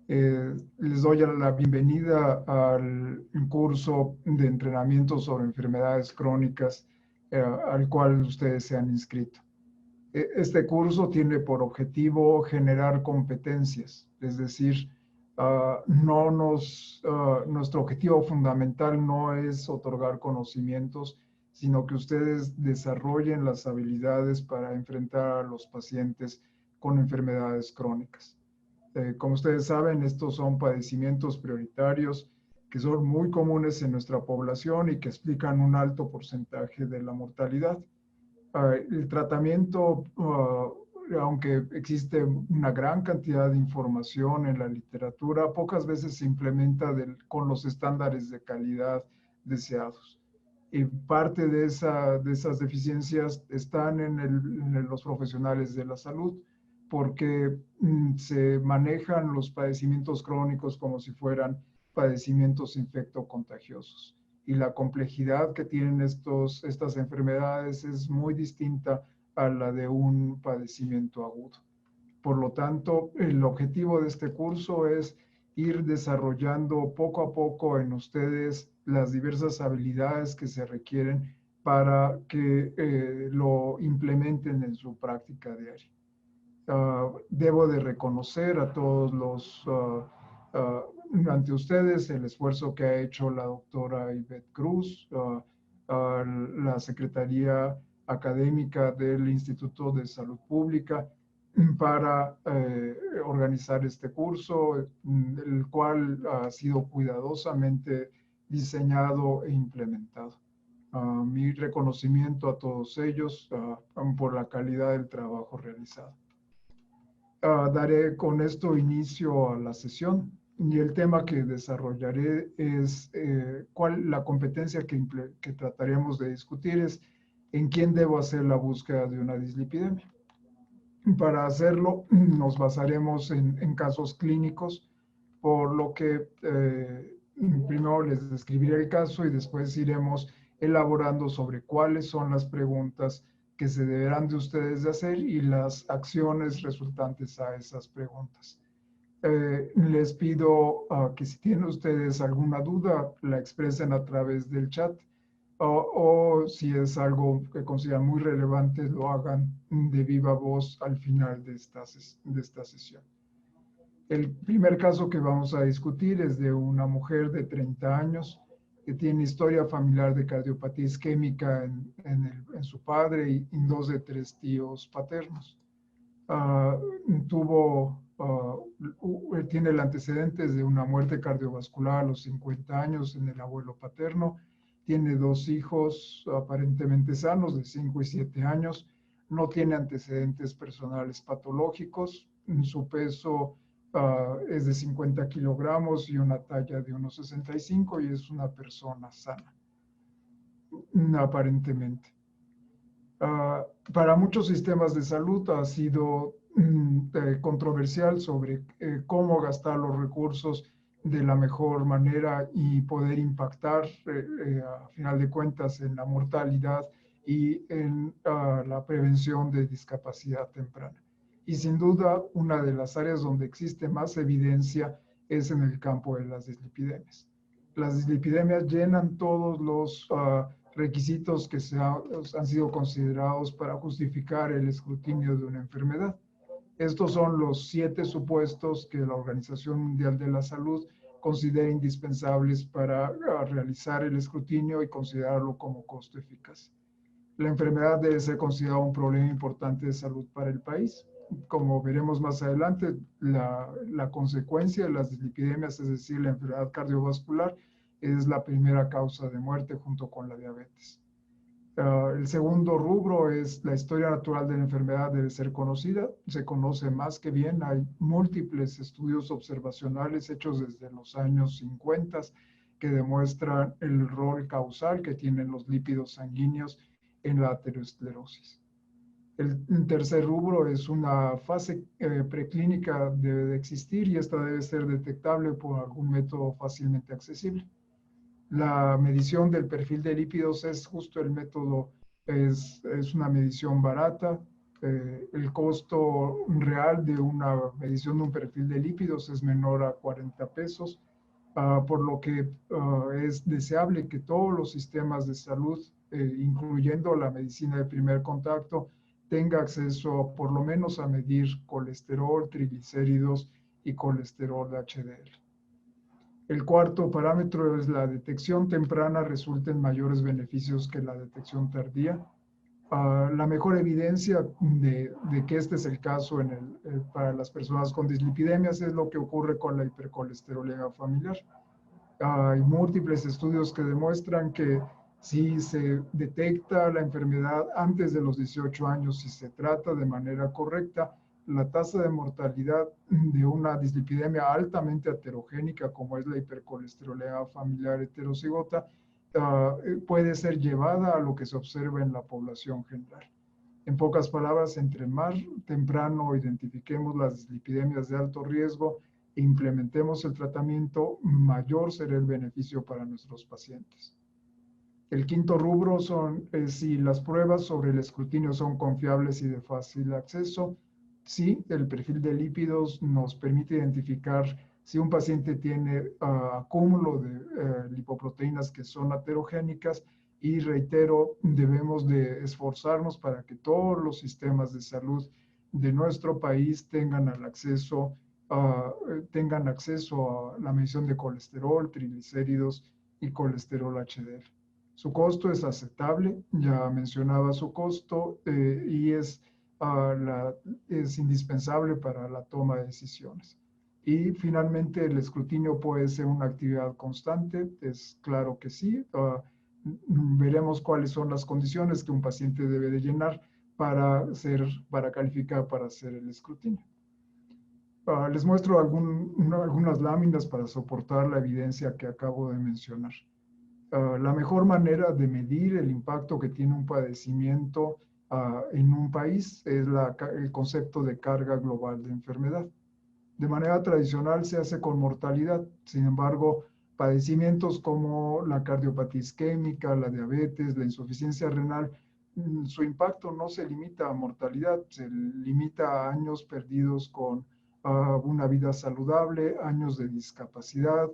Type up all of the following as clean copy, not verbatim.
Les doy la bienvenida al curso de entrenamiento sobre enfermedades crónicas al cual ustedes se han inscrito. Este curso tiene por objetivo generar competencias, es decir, nuestro objetivo fundamental no es otorgar conocimientos, sino que ustedes desarrollen las habilidades para enfrentar a los pacientes con enfermedades crónicas. Como ustedes saben, estos son padecimientos prioritarios que son muy comunes en nuestra población y que explican un alto porcentaje de la mortalidad. El tratamiento, aunque existe una gran cantidad de información en la literatura, pocas veces se implementa con los estándares de calidad deseados. Y parte de esas deficiencias están en los profesionales de la salud, porque se manejan los padecimientos crónicos como si fueran padecimientos infectocontagiosos. Y la complejidad que tienen estas enfermedades es muy distinta a la de un padecimiento agudo. Por lo tanto, el objetivo de este curso es ir desarrollando poco a poco en ustedes las diversas habilidades que se requieren para que lo implementen en su práctica diaria. Debo de reconocer a todos ante ustedes el esfuerzo que ha hecho la doctora Ivette Cruz, la Secretaría Académica del Instituto de Salud Pública, para organizar este curso, el cual ha sido cuidadosamente diseñado e implementado. Mi reconocimiento a todos ellos por la calidad del trabajo realizado. Daré con esto inicio a la sesión y el tema que desarrollaré es la competencia que trataremos de discutir es en quién debo hacer la búsqueda de una dislipidemia. Para hacerlo nos basaremos en casos clínicos, por lo que primero les describiré el caso y después iremos elaborando sobre cuáles son las preguntas que se deberán de ustedes de hacer y las acciones resultantes a esas preguntas. Les pido que si tienen ustedes alguna duda, la expresen a través del chat o si es algo que consideran muy relevante, lo hagan de viva voz al final de esta sesión. El primer caso que vamos a discutir es de una mujer de 30 años que tiene historia familiar de cardiopatía isquémica en su padre y 2 de 3 tíos paternos. Tiene el antecedentes de una muerte cardiovascular a los 50 años en el abuelo paterno. Tiene 2 hijos aparentemente sanos de 5 y 7 años. No tiene antecedentes personales patológicos. Su peso es de 50 kilogramos y una talla de 1,65 y es una persona sana, aparentemente. Para muchos sistemas de salud ha sido controversial sobre cómo gastar los recursos de la mejor manera y poder impactar, a final de cuentas, en la mortalidad y en la prevención de discapacidad temprana. Y sin duda, una de las áreas donde existe más evidencia es en el campo de las dislipidemias. Las dislipidemias llenan todos los requisitos que han sido considerados para justificar el escrutinio de una enfermedad. Estos son los 7 supuestos que la Organización Mundial de la Salud considera indispensables para realizar el escrutinio y considerarlo como costo eficaz. La enfermedad debe ser considerada un problema importante de salud para el país. Como veremos más adelante, la consecuencia de las dislipidemias, es decir, la enfermedad cardiovascular, es la primera causa de muerte junto con la diabetes. El segundo rubro es la historia natural de la enfermedad debe ser conocida. Se conoce más que bien. Hay múltiples estudios observacionales hechos desde los años 50 que demuestran el rol causal que tienen los lípidos sanguíneos en la aterosclerosis. El tercer rubro es una fase preclínica debe de existir y esta debe ser detectable por algún método fácilmente accesible. La medición del perfil de lípidos es justo el método, es una medición barata, El costo real de una medición de un perfil de lípidos es menor a 40 pesos, por lo que es deseable que todos los sistemas de salud, incluyendo la medicina de primer contacto, tenga acceso por lo menos a medir colesterol, triglicéridos y colesterol HDL. El cuarto parámetro es la detección temprana resulta en mayores beneficios que la detección tardía. La mejor evidencia de que este es el caso para las personas con dislipidemias es lo que ocurre con la hipercolesterolemia familiar. Hay múltiples estudios que demuestran que si se detecta la enfermedad antes de los 18 años, si se trata de manera correcta, la tasa de mortalidad de una dislipidemia altamente heterogénica, como es la hipercolesterolemia familiar heterozigota, puede ser llevada a lo que se observa en la población general. En pocas palabras, entre más temprano identifiquemos las dislipidemias de alto riesgo e implementemos el tratamiento, mayor será el beneficio para nuestros pacientes. El quinto rubro son si las pruebas sobre el escrutinio son confiables y de fácil acceso. Sí, el perfil de lípidos nos permite identificar si un paciente tiene acúmulo de lipoproteínas que son aterogénicas, y reitero, debemos de esforzarnos para que todos los sistemas de salud de nuestro país tengan acceso a la medición de colesterol, triglicéridos y colesterol HDL. Su costo es aceptable, ya mencionaba su costo, y es indispensable para la toma de decisiones. Y finalmente, el escrutinio puede ser una actividad constante, es claro que sí. Veremos cuáles son las condiciones que un paciente debe de llenar para calificar para hacer el escrutinio. Les muestro algunas láminas para soportar la evidencia que acabo de mencionar. La mejor manera de medir el impacto que tiene un padecimiento en un país es el concepto de carga global de enfermedad. De manera tradicional se hace con mortalidad. Sin embargo, padecimientos como la cardiopatía isquémica, la diabetes, la insuficiencia renal, su impacto no se limita a mortalidad, se limita a años perdidos con una vida saludable, años de discapacidad,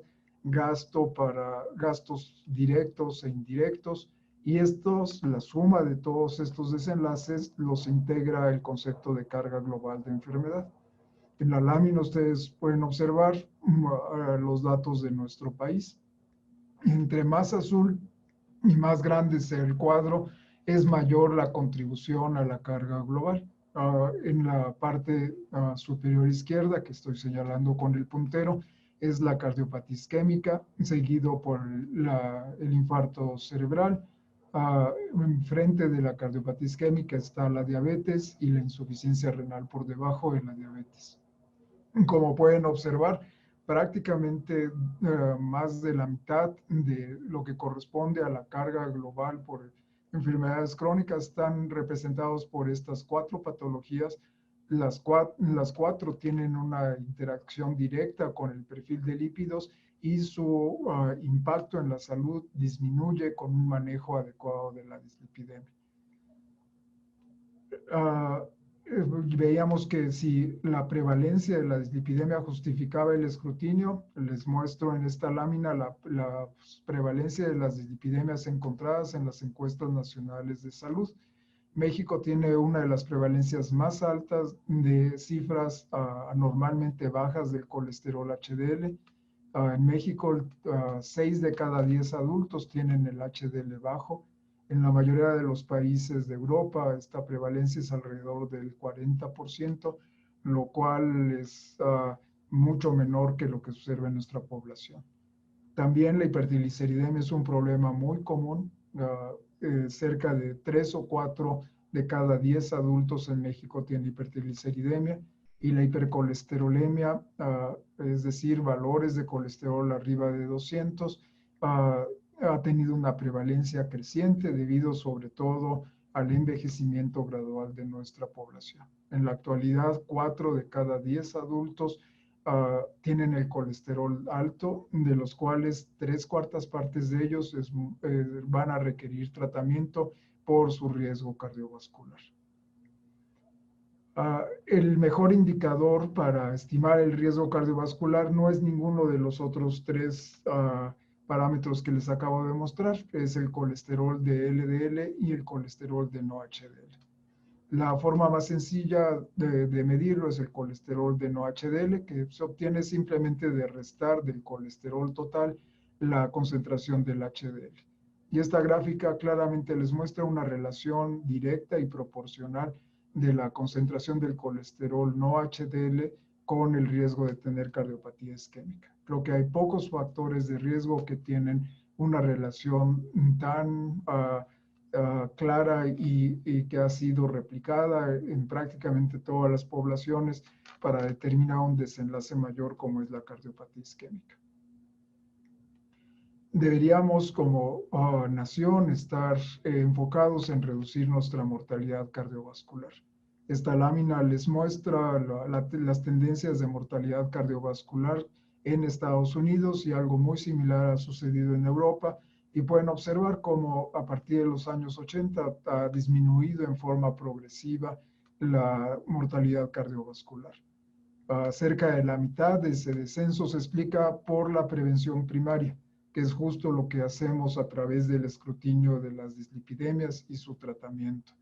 gastos directos e indirectos, y la suma de todos estos desenlaces los integra el concepto de carga global de enfermedad. En la lámina ustedes pueden observar los datos de nuestro país. Entre más azul y más grande sea el cuadro, es mayor la contribución a la carga global. En la parte superior izquierda, que estoy señalando con el puntero, es la cardiopatía isquémica, seguido por el infarto cerebral. Enfrente de la cardiopatía isquémica está la diabetes y la insuficiencia renal por debajo de la diabetes. Como pueden observar, prácticamente más de la mitad de lo que corresponde a la carga global por enfermedades crónicas están representados por estas cuatro patologías. Las cuatro tienen una interacción directa con el perfil de lípidos, y su impacto en la salud disminuye con un manejo adecuado de la dislipidemia. Veíamos que si la prevalencia de la dislipidemia justificaba el escrutinio, les muestro en esta lámina la prevalencia de las dislipidemias encontradas en las encuestas nacionales de salud. México tiene una de las prevalencias más altas de cifras anormalmente bajas del colesterol HDL. En México, 6 de cada 10 adultos tienen el HDL bajo. En la mayoría de los países de Europa, esta prevalencia es alrededor del 40%, lo cual es mucho menor que lo que se observa en nuestra población. También la hipertrigliceridemia es un problema muy común. Cerca de 3 o 4 de cada 10 adultos en México tienen hipertrigliceridemia. Y la hipercolesterolemia, es decir, valores de colesterol arriba de 200, ha tenido una prevalencia creciente debido sobre todo al envejecimiento gradual de nuestra población. En la actualidad, 4 de cada 10 adultos tienen el colesterol alto, de los cuales 3/4 partes de ellos van a requerir tratamiento por su riesgo cardiovascular. El mejor indicador para estimar el riesgo cardiovascular no es ninguno de los otros tres parámetros que les acabo de mostrar, es el colesterol de LDL y el colesterol de no HDL. La forma más sencilla de medirlo es el colesterol de no HDL, que se obtiene simplemente de restar del colesterol total la concentración del HDL. Y esta gráfica claramente les muestra una relación directa y proporcional de la concentración del colesterol no HDL con el riesgo de tener cardiopatía isquémica. Creo que hay pocos factores de riesgo que tienen una relación tan clara y que ha sido replicada en prácticamente todas las poblaciones para determinar un desenlace mayor como es la cardiopatía isquémica. Deberíamos como nación estar enfocados en reducir nuestra mortalidad cardiovascular. Esta lámina les muestra las tendencias de mortalidad cardiovascular en Estados Unidos y algo muy similar ha sucedido en Europa, y pueden observar cómo a partir de los años 80 ha disminuido en forma progresiva la mortalidad cardiovascular. Cerca de la mitad de ese descenso se explica por la prevención primaria, que es justo lo que hacemos a través del escrutinio de las dislipidemias y su tratamiento.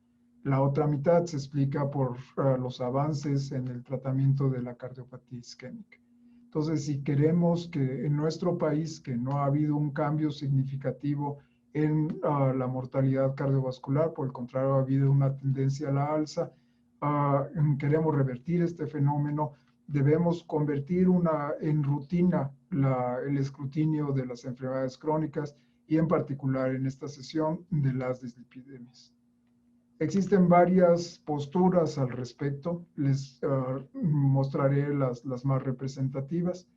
La otra mitad se explica por los avances en el tratamiento de la cardiopatía isquémica. Entonces, si queremos que en nuestro país, que no ha habido un cambio significativo en la mortalidad cardiovascular, por el contrario, ha habido una tendencia a la alza, queremos revertir este fenómeno, debemos convertir en rutina el escrutinio de las enfermedades crónicas y en particular en esta sesión de las dislipidemias. Existen varias posturas al respecto, les mostraré las más representativas.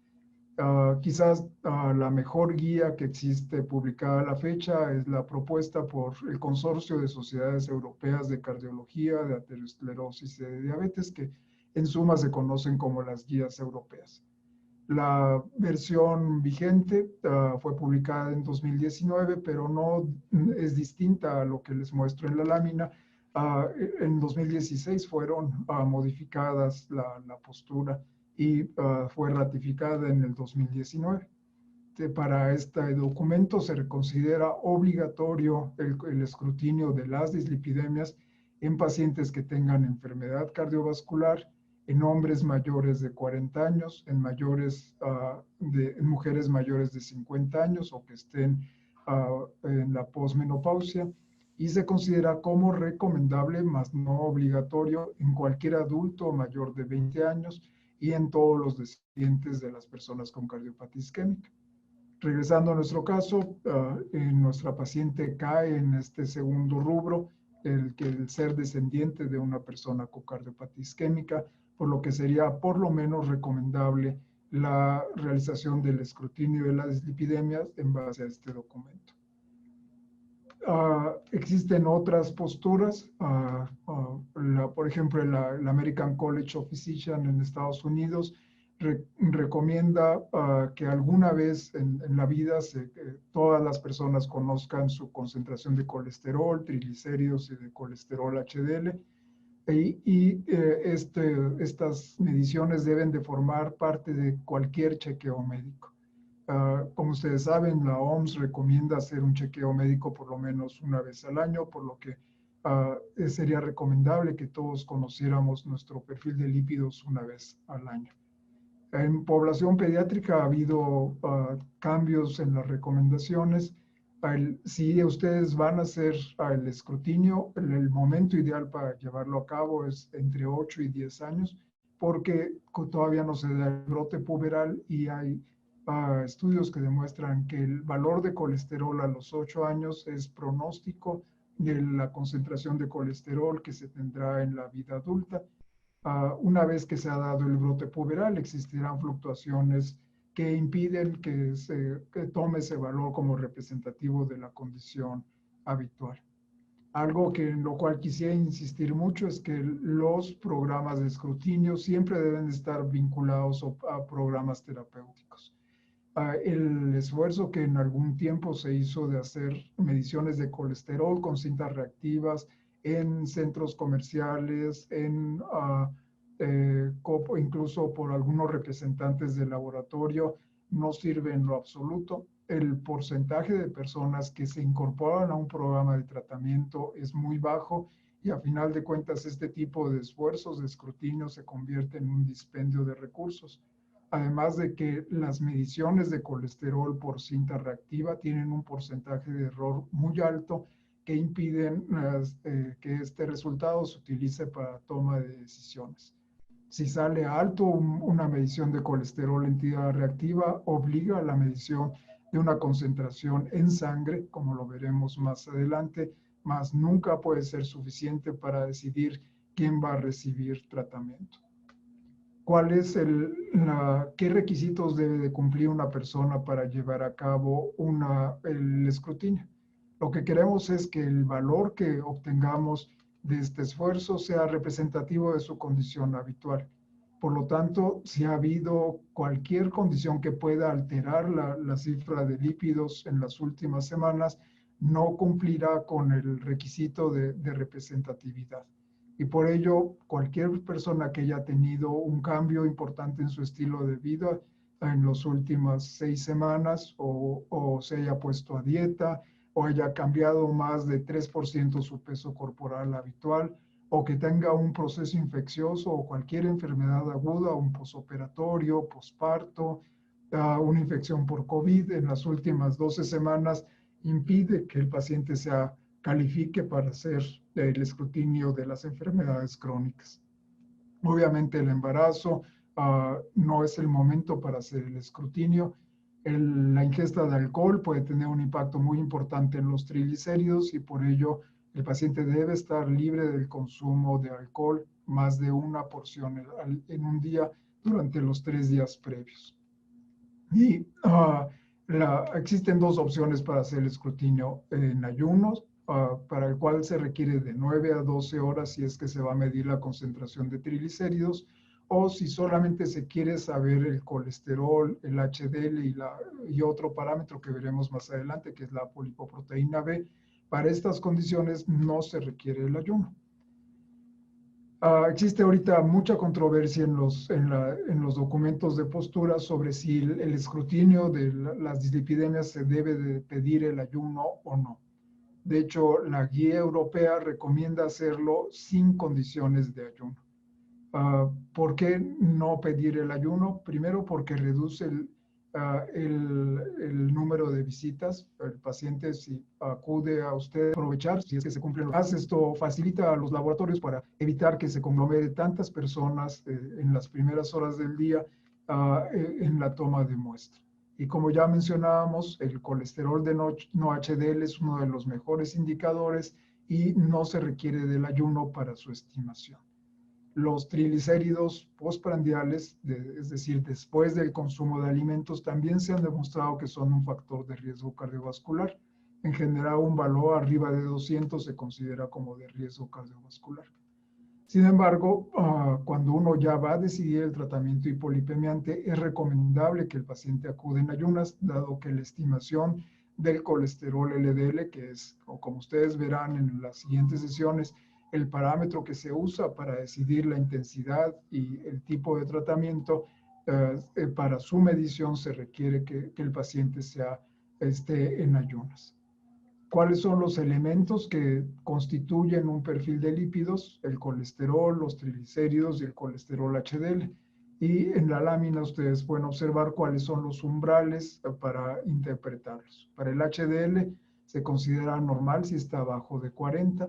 Quizás la mejor guía que existe publicada a la fecha es la propuesta por el Consorcio de Sociedades Europeas de Cardiología, de Aterosclerosis y de Diabetes, que en suma se conocen como las guías europeas. La versión vigente fue publicada en 2019, pero no es distinta a lo que les muestro en la lámina. En 2016 fueron modificadas la postura y fue ratificada en el 2019. Para este documento se considera obligatorio el escrutinio de las dislipidemias en pacientes que tengan enfermedad cardiovascular, en hombres mayores de 40 años, en mujeres mayores de 50 años o que estén en la posmenopausia, y se considera como recomendable, más no obligatorio, en cualquier adulto mayor de 20 años y en todos los descendientes de las personas con cardiopatía isquémica. Regresando a nuestro caso, nuestra paciente cae en este segundo rubro, el ser descendiente de una persona con cardiopatía isquémica, por lo que sería por lo menos recomendable la realización del escrutinio de las dislipidemias en base a este documento. Existen otras posturas, por ejemplo, la American College of Physicians en Estados Unidos recomienda que alguna vez en la vida todas las personas conozcan su concentración de colesterol, triglicéridos y de colesterol HDL, estas mediciones deben de formar parte de cualquier chequeo médico. Como ustedes saben, la OMS recomienda hacer un chequeo médico por lo menos una vez al año, por lo que sería recomendable que todos conociéramos nuestro perfil de lípidos una vez al año. En población pediátrica ha habido cambios en las recomendaciones. Si ustedes van a hacer el escrutinio, el momento ideal para llevarlo a cabo es entre 8 y 10 años, porque todavía no se da el brote puberal y hay estudios que demuestran que el valor de colesterol a los 8 años es pronóstico de la concentración de colesterol que se tendrá en la vida adulta. Una vez que se ha dado el brote puberal, existirán fluctuaciones que impiden que tome ese valor como representativo de la condición habitual. Algo en lo cual quisiera insistir mucho es que los programas de escrutinio siempre deben estar vinculados a programas terapéuticos. El esfuerzo que en algún tiempo se hizo de hacer mediciones de colesterol con cintas reactivas en centros comerciales, incluso por algunos representantes del laboratorio, no sirve en lo absoluto. El porcentaje de personas que se incorporan a un programa de tratamiento es muy bajo y a final de cuentas este tipo de esfuerzos de escrutinio se convierte en un dispendio de recursos. Además de que las mediciones de colesterol por cinta reactiva tienen un porcentaje de error muy alto que impiden que este resultado se utilice para toma de decisiones. Si sale alto una medición de colesterol en tira reactiva, obliga a la medición de una concentración en sangre, como lo veremos más adelante, mas nunca puede ser suficiente para decidir quién va a recibir tratamiento. ¿Qué requisitos debe de cumplir una persona para llevar a cabo el escrutinio? Lo que queremos es que el valor que obtengamos de este esfuerzo sea representativo de su condición habitual. Por lo tanto, si ha habido cualquier condición que pueda alterar la cifra de lípidos en las últimas semanas, no cumplirá con el requisito de representatividad. Y por ello, cualquier persona que haya tenido un cambio importante en su estilo de vida en las últimas 6 semanas o se haya puesto a dieta o haya cambiado más de 3% su peso corporal habitual o que tenga un proceso infeccioso o cualquier enfermedad aguda, un posoperatorio, posparto, una infección por COVID en las últimas 12 semanas, impide que el paciente califique para hacer el escrutinio de las enfermedades crónicas. Obviamente el embarazo no es el momento para hacer el escrutinio. La ingesta de alcohol puede tener un impacto muy importante en los triglicéridos y por ello el paciente debe estar libre del consumo de alcohol más de una porción en un día durante los 3 días previos. Y existen 2 opciones para hacer el escrutinio en ayunos, para el cual se requiere de 9 a 12 horas si es que se va a medir la concentración de triglicéridos, o si solamente se quiere saber el colesterol, el HDL y otro parámetro que veremos más adelante, que es la polipoproteína B. Para estas condiciones no se requiere el ayuno. Existe ahorita mucha controversia en los documentos de postura sobre si el escrutinio de las dislipidemias se debe de pedir el ayuno o no. De hecho, la guía europea recomienda hacerlo sin condiciones de ayuno. ¿Por qué no pedir el ayuno? Primero, porque reduce el número de visitas. El paciente, si acude a usted, aprovechar, si es que se cumplen los plazos. Esto facilita a los laboratorios para evitar que se conglomere tantas personas en las primeras horas del día en la toma de muestra. Y como ya mencionábamos, el colesterol de no HDL es uno de los mejores indicadores y no se requiere del ayuno para su estimación. Los triglicéridos postprandiales, es decir, después del consumo de alimentos, también se han demostrado que son un factor de riesgo cardiovascular. En general, un valor arriba de 200 se considera como de riesgo cardiovascular. Sin embargo, cuando uno ya va a decidir el tratamiento hipolipemiante, es recomendable que el paciente acude en ayunas, dado que la estimación del colesterol LDL, que es, o como ustedes verán en las siguientes sesiones, el parámetro que se usa para decidir la intensidad y el tipo de tratamiento, para su medición se requiere que el paciente esté en ayunas. ¿Cuáles son los elementos que constituyen un perfil de lípidos? El colesterol, los triglicéridos y el colesterol HDL. Y en la lámina ustedes pueden observar cuáles son los umbrales para interpretarlos. Para el HDL se considera normal si está abajo de 40.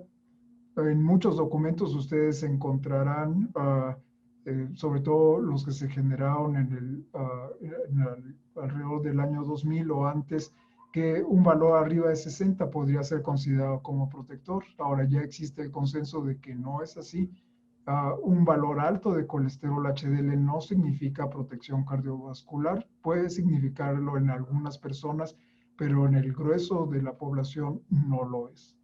En muchos documentos ustedes encontrarán, sobre todo los que se generaron alrededor del año 2000 o antes, que un valor arriba de 60 podría ser considerado como protector. Ahora ya existe el consenso de que no es así. Un valor alto de colesterol HDL no significa protección cardiovascular. Puede significarlo en algunas personas, pero en el grueso de la población no lo es.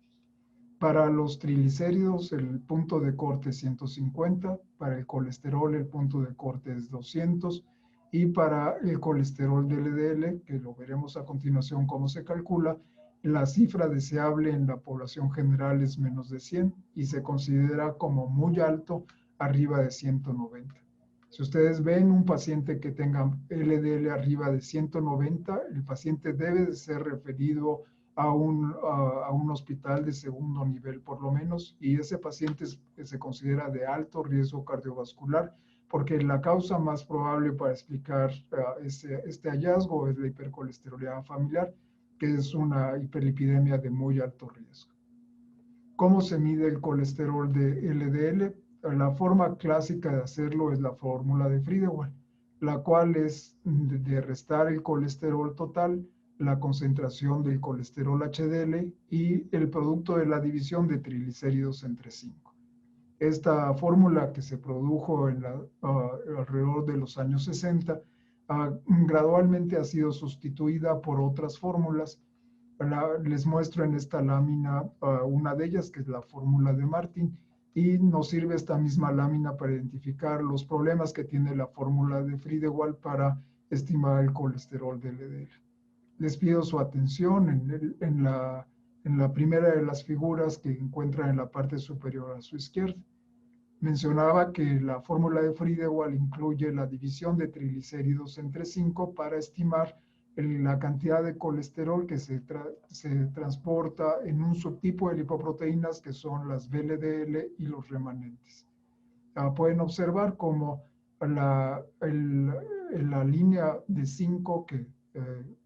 Para los triglicéridos, el punto de corte es 150. Para el colesterol, el punto de corte es 200. Y para el colesterol de LDL, que lo veremos a continuación cómo se calcula, La cifra deseable en la población general es menos de 100 y se considera como muy alto arriba de 190. Si ustedes ven un paciente que tenga LDL arriba de 190, el paciente debe de ser referido a un hospital de segundo nivel por lo menos, y ese paciente se considera de alto riesgo cardiovascular, porque la causa más probable para explicar este hallazgo es la hipercolesterolemia familiar, que es una hiperlipidemia de muy alto riesgo. ¿Cómo se mide el colesterol de LDL? La forma clásica de hacerlo es la fórmula de Friedewald, la cual es de restar el colesterol total, la concentración del colesterol HDL y el producto de la división de triglicéridos entre 5. Esta fórmula, que se produjo alrededor de los años 60, gradualmente ha sido sustituida por otras fórmulas. Les muestro en esta lámina una de ellas, que es la fórmula de Martin, y nos sirve esta misma lámina para identificar los problemas que tiene la fórmula de Friedewald para estimar el colesterol de LDL. Les pido su atención en la primera de las figuras que encuentran en la parte superior a su izquierda. Mencionaba que la fórmula de Friedewald incluye la división de triglicéridos entre 5 para estimar la cantidad de colesterol que se transporta en un subtipo de lipoproteínas, que son las VLDL y los remanentes. Pueden observar cómo la línea de 5 que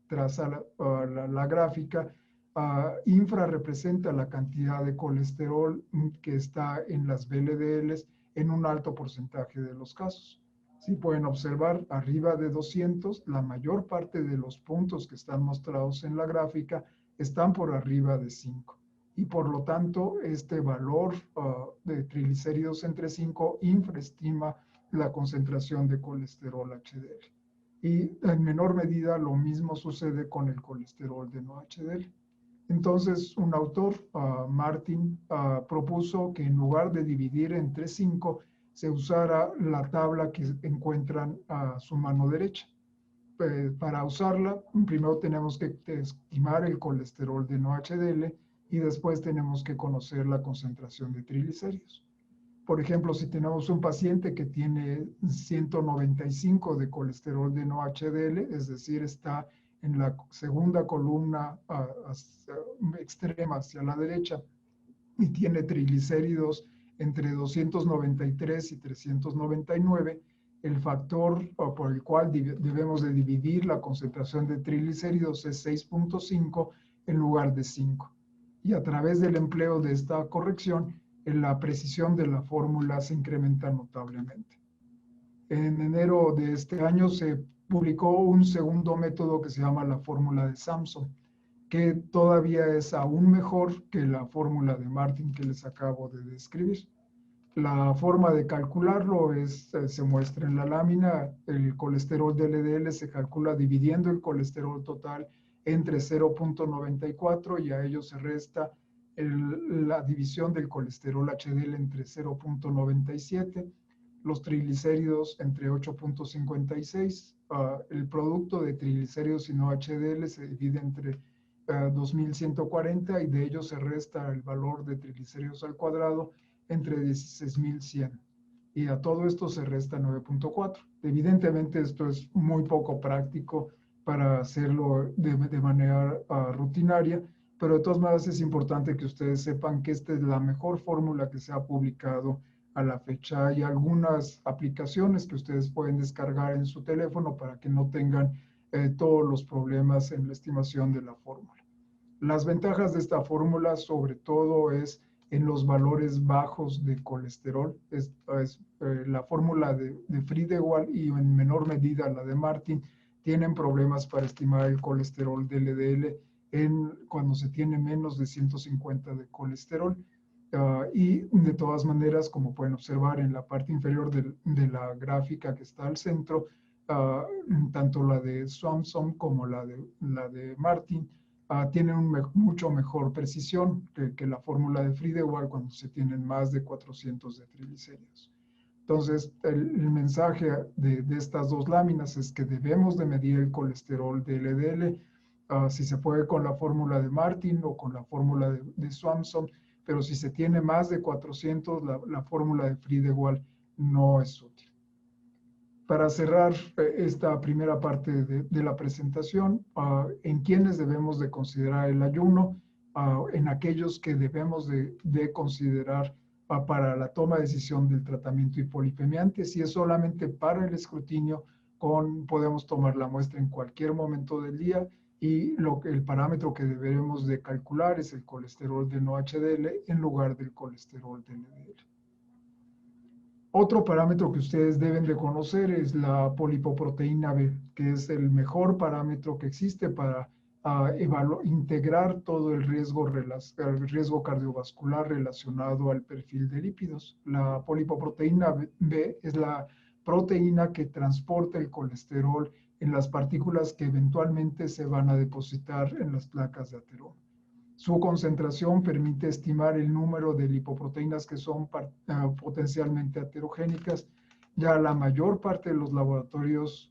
traza la gráfica infra representa la cantidad de colesterol que está en las VLDLs en un alto porcentaje de los casos. Si pueden observar, arriba de 200, la mayor parte de los puntos que están mostrados en la gráfica están por arriba de 5. Y por lo tanto, este valor de triglicéridos entre 5 infraestima la concentración de colesterol HDL. Y en menor medida lo mismo sucede con el colesterol de no HDL. Entonces, un autor, Martin, propuso que en lugar de dividir entre 5, se usara la tabla que encuentran a su mano derecha. Para usarla, primero tenemos que estimar el colesterol de no HDL y después tenemos que conocer la concentración de triglicéridos. Por ejemplo, si tenemos un paciente que tiene 195 de colesterol de no HDL, es decir, está en la segunda columna extrema hacia la derecha, y tiene triglicéridos entre 293 y 399, el factor por el cual debemos de dividir la concentración de triglicéridos es 6.5 en lugar de 5. Y a través del empleo de esta corrección, la precisión de la fórmula se incrementa notablemente. En enero de este año se publicó un segundo método que se llama la fórmula de Sampson, que todavía es aún mejor que la fórmula de Martin que les acabo de describir. La forma de calcularlo se muestra en la lámina. El colesterol de LDL se calcula dividiendo el colesterol total entre 0.94 y a ello se resta la división del colesterol HDL entre 0.97, los triglicéridos entre 8.56, el producto de triglicéridos y no HDL se divide entre 2140 y de ello se resta el valor de triglicéridos al cuadrado entre 16.100. Y a todo esto se resta 9.4. Evidentemente esto es muy poco práctico para hacerlo de manera rutinaria, pero de todas maneras es importante que ustedes sepan que esta es la mejor fórmula que se ha publicado a la fecha. Hay algunas aplicaciones que ustedes pueden descargar en su teléfono para que no tengan todos los problemas en la estimación de la fórmula. Las ventajas de esta fórmula sobre todo es en los valores bajos de colesterol. La fórmula de Friedewald y en menor medida la de Martin tienen problemas para estimar el colesterol de LDL cuando se tiene menos de 150 de colesterol. Y de todas maneras, como pueden observar en la parte inferior de la gráfica que está al centro, tanto la de Sampson como la de Martin tienen mucho mejor precisión que la fórmula de Friedewald cuando se tienen más de 400 de triglicéridos. Entonces, el mensaje de estas dos láminas es que debemos de medir el colesterol de LDL si se puede con la fórmula de Martin o con la fórmula de Swanson, pero si se tiene más de 400, la fórmula de Friedewald no es útil. Para cerrar esta primera parte de la presentación, en quienes debemos de considerar el ayuno, en aquellos que debemos de considerar para la toma de decisión del tratamiento hipolipemiante. Si es solamente para el escrutinio, podemos tomar la muestra en cualquier momento del día, y el parámetro que debemos de calcular es el colesterol de no HDL en lugar del colesterol de LDL. Otro parámetro que ustedes deben de conocer es la polipoproteína B, que es el mejor parámetro que existe para integrar todo el riesgo cardiovascular relacionado al perfil de lípidos. La polipoproteína B es la proteína que transporta el colesterol en las partículas que eventualmente se van a depositar en las placas de ateroma. Su concentración permite estimar el número de lipoproteínas que son potencialmente aterogénicas. Ya la mayor parte de los laboratorios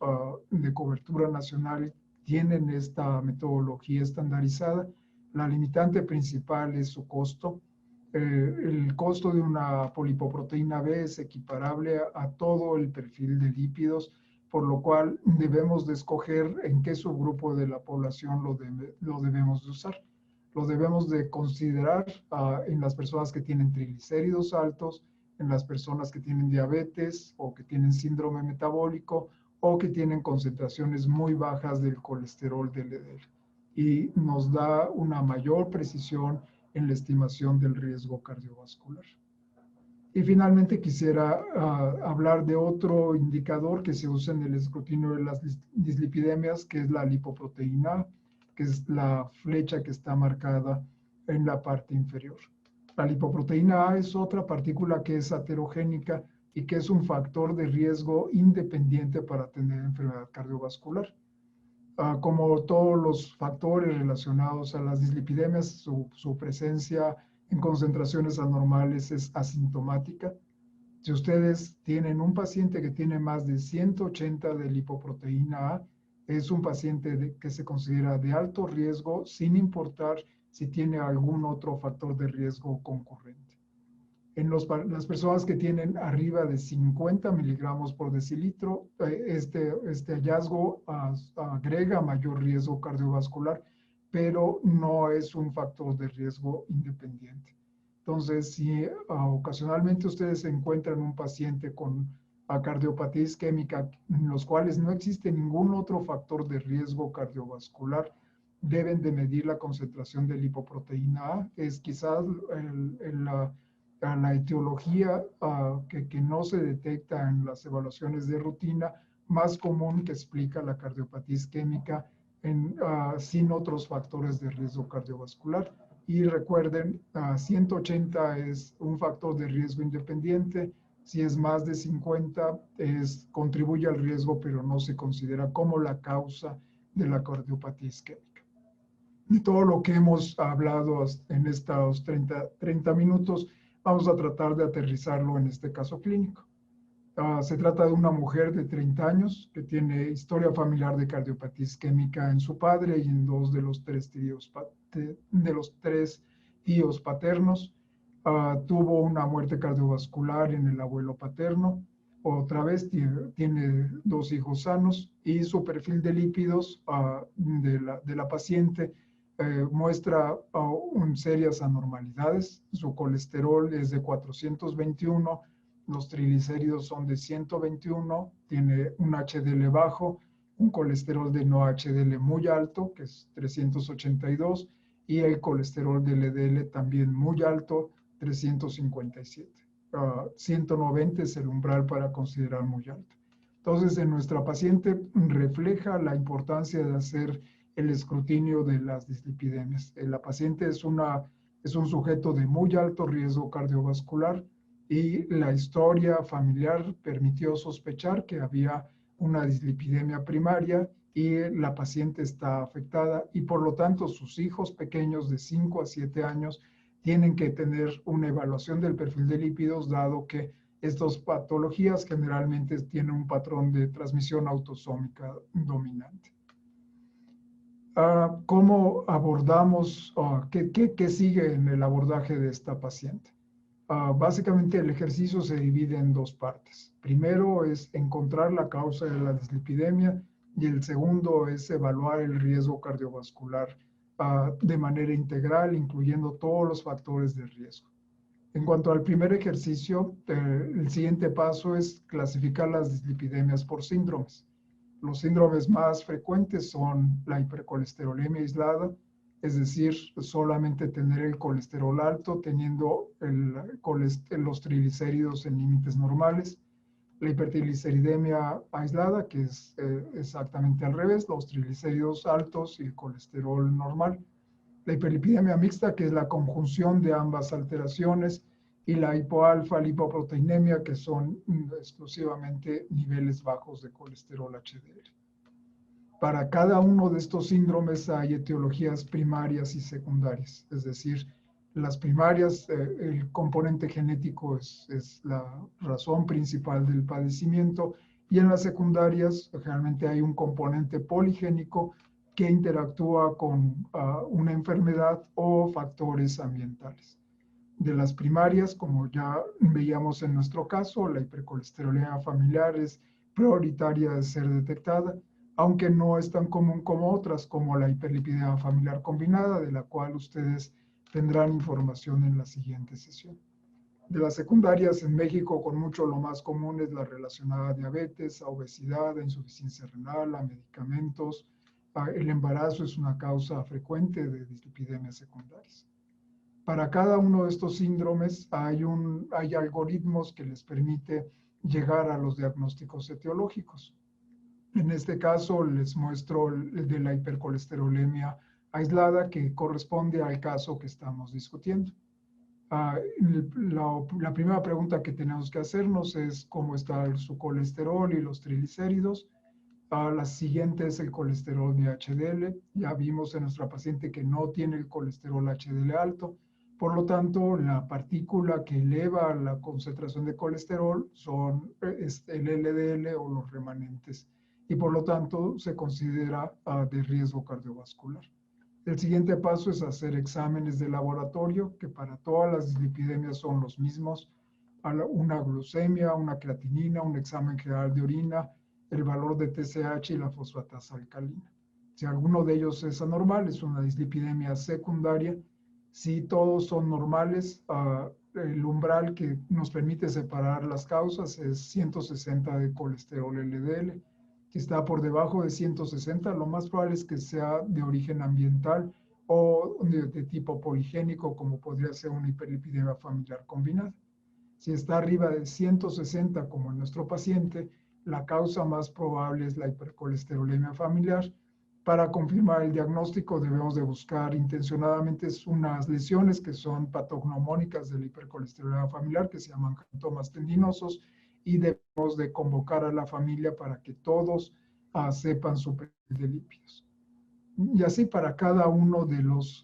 de cobertura nacional tienen esta metodología estandarizada. La limitante principal es su costo. El costo de una polipoproteína B es equiparable a todo el perfil de lípidos, por lo cual debemos de escoger en qué subgrupo de la población lo debemos de usar. Lo debemos de considerar en las personas que tienen triglicéridos altos, en las personas que tienen diabetes o que tienen síndrome metabólico o que tienen concentraciones muy bajas del colesterol de LDL. Y nos da una mayor precisión en la estimación del riesgo cardiovascular. Y finalmente quisiera hablar de otro indicador que se usa en el escrutinio de las dislipidemias, que es la lipoproteína A, que es la flecha que está marcada en la parte inferior. La lipoproteína A es otra partícula que es aterogénica y que es un factor de riesgo independiente para tener enfermedad cardiovascular. Como todos los factores relacionados a las dislipidemias, su presencia en concentraciones anormales es asintomática. Si ustedes tienen un paciente que tiene más de 180 de lipoproteína A, es un paciente que se considera de alto riesgo sin importar si tiene algún otro factor de riesgo concurrente. En las personas que tienen arriba de 50 miligramos por decilitro, este hallazgo agrega mayor riesgo cardiovascular, pero no es un factor de riesgo independiente. Entonces, si ocasionalmente ustedes encuentran un paciente con cardiopatía isquémica en los cuales no existe ningún otro factor de riesgo cardiovascular, deben de medir la concentración de lipoproteína A. Es quizás la etiología que no se detecta en las evaluaciones de rutina más común que explica la cardiopatía isquémica sin otros factores de riesgo cardiovascular. Y recuerden, 180 es un factor de riesgo independiente. Si es más de 50, contribuye al riesgo, pero no se considera como la causa de la cardiopatía isquémica. Y todo lo que hemos hablado en estos 30 minutos, vamos a tratar de aterrizarlo en este caso clínico. Se trata de una mujer de 30 años que tiene historia familiar de cardiopatía isquémica en su padre y en dos de los tres tíos paternos. Tuvo una muerte cardiovascular en el abuelo paterno. Otra vez tiene dos hijos sanos y su perfil de lípidos de la paciente muestra serias anormalidades. Su colesterol es de 421, los triglicéridos son de 121, tiene un HDL bajo, un colesterol de no HDL muy alto, que es 382, y el colesterol de LDL también muy alto, 357. 190 es el umbral para considerar muy alto. Entonces, en nuestra paciente refleja la importancia de hacer el escrutinio de las dislipidemias. La paciente es un sujeto de muy alto riesgo cardiovascular y la historia familiar permitió sospechar que había una dislipidemia primaria y la paciente está afectada y por lo tanto sus hijos pequeños de 5 a 7 años tienen que tener una evaluación del perfil de lípidos, dado que estas patologías generalmente tienen un patrón de transmisión autosómica dominante. ¿Cómo abordamos, qué sigue en el abordaje de esta paciente? Básicamente el ejercicio se divide en dos partes. Primero es encontrar la causa de la dislipidemia y el segundo es evaluar el riesgo cardiovascular de manera integral, incluyendo todos los factores de riesgo. En cuanto al primer ejercicio, el siguiente paso es clasificar las dislipidemias por síndromes. Los síndromes más frecuentes son la hipercolesterolemia aislada, es decir, solamente tener el colesterol alto teniendo los triglicéridos en límites normales. La hipertrigliceridemia aislada, que es exactamente al revés, los triglicéridos altos y el colesterol normal. La hiperlipidemia mixta, que es la conjunción de ambas alteraciones, y la hipoalfa lipoproteinemia, que son exclusivamente niveles bajos de colesterol HDL. Para cada uno de estos síndromes hay etiologías primarias y secundarias, es decir, las primarias, el componente genético es la razón principal del padecimiento, y en las secundarias generalmente hay un componente poligénico que interactúa con una enfermedad o factores ambientales. De las primarias, como ya veíamos en nuestro caso, la hipercolesterolemia familiar es prioritaria de ser detectada, aunque no es tan común como otras, como la hiperlipidemia familiar combinada, de la cual ustedes tendrán información en la siguiente sesión. De las secundarias en México, con mucho lo más común es la relacionada a diabetes, a obesidad, a insuficiencia renal, a medicamentos. El embarazo es una causa frecuente de dislipidemias secundarias. Para cada uno de estos síndromes hay algoritmos que les permite llegar a los diagnósticos etiológicos. En este caso les muestro el de la hipercolesterolemia aislada, que corresponde al caso que estamos discutiendo. La primera pregunta que tenemos que hacernos es cómo está su colesterol y los triglicéridos. La siguiente es el colesterol de HDL. Ya vimos en nuestra paciente que no tiene el colesterol HDL alto. Por lo tanto, la partícula que eleva la concentración de colesterol es el LDL o los remanentes, y por lo tanto se considera de riesgo cardiovascular. El siguiente paso es hacer exámenes de laboratorio, que para todas las dislipidemias son los mismos: una glucemia, una creatinina, un examen general de orina, el valor de TSH y la fosfatasa alcalina. Si alguno de ellos es anormal, es una dislipidemia secundaria. Si todos son normales, el umbral que nos permite separar las causas es 160 de colesterol LDL. Si está por debajo de 160, lo más probable es que sea de origen ambiental o de tipo poligénico, como podría ser una hiperlipidemia familiar combinada. Si está arriba de 160, como en nuestro paciente, la causa más probable es la hipercolesterolemia familiar. Para confirmar el diagnóstico debemos de buscar intencionadamente unas lesiones que son patognomónicas de la hipercolesterolemia familiar, que se llaman hemantomas tendinosos, y debemos de convocar a la familia para que todos sepan su perfil de lípidos. Y así para cada uno de los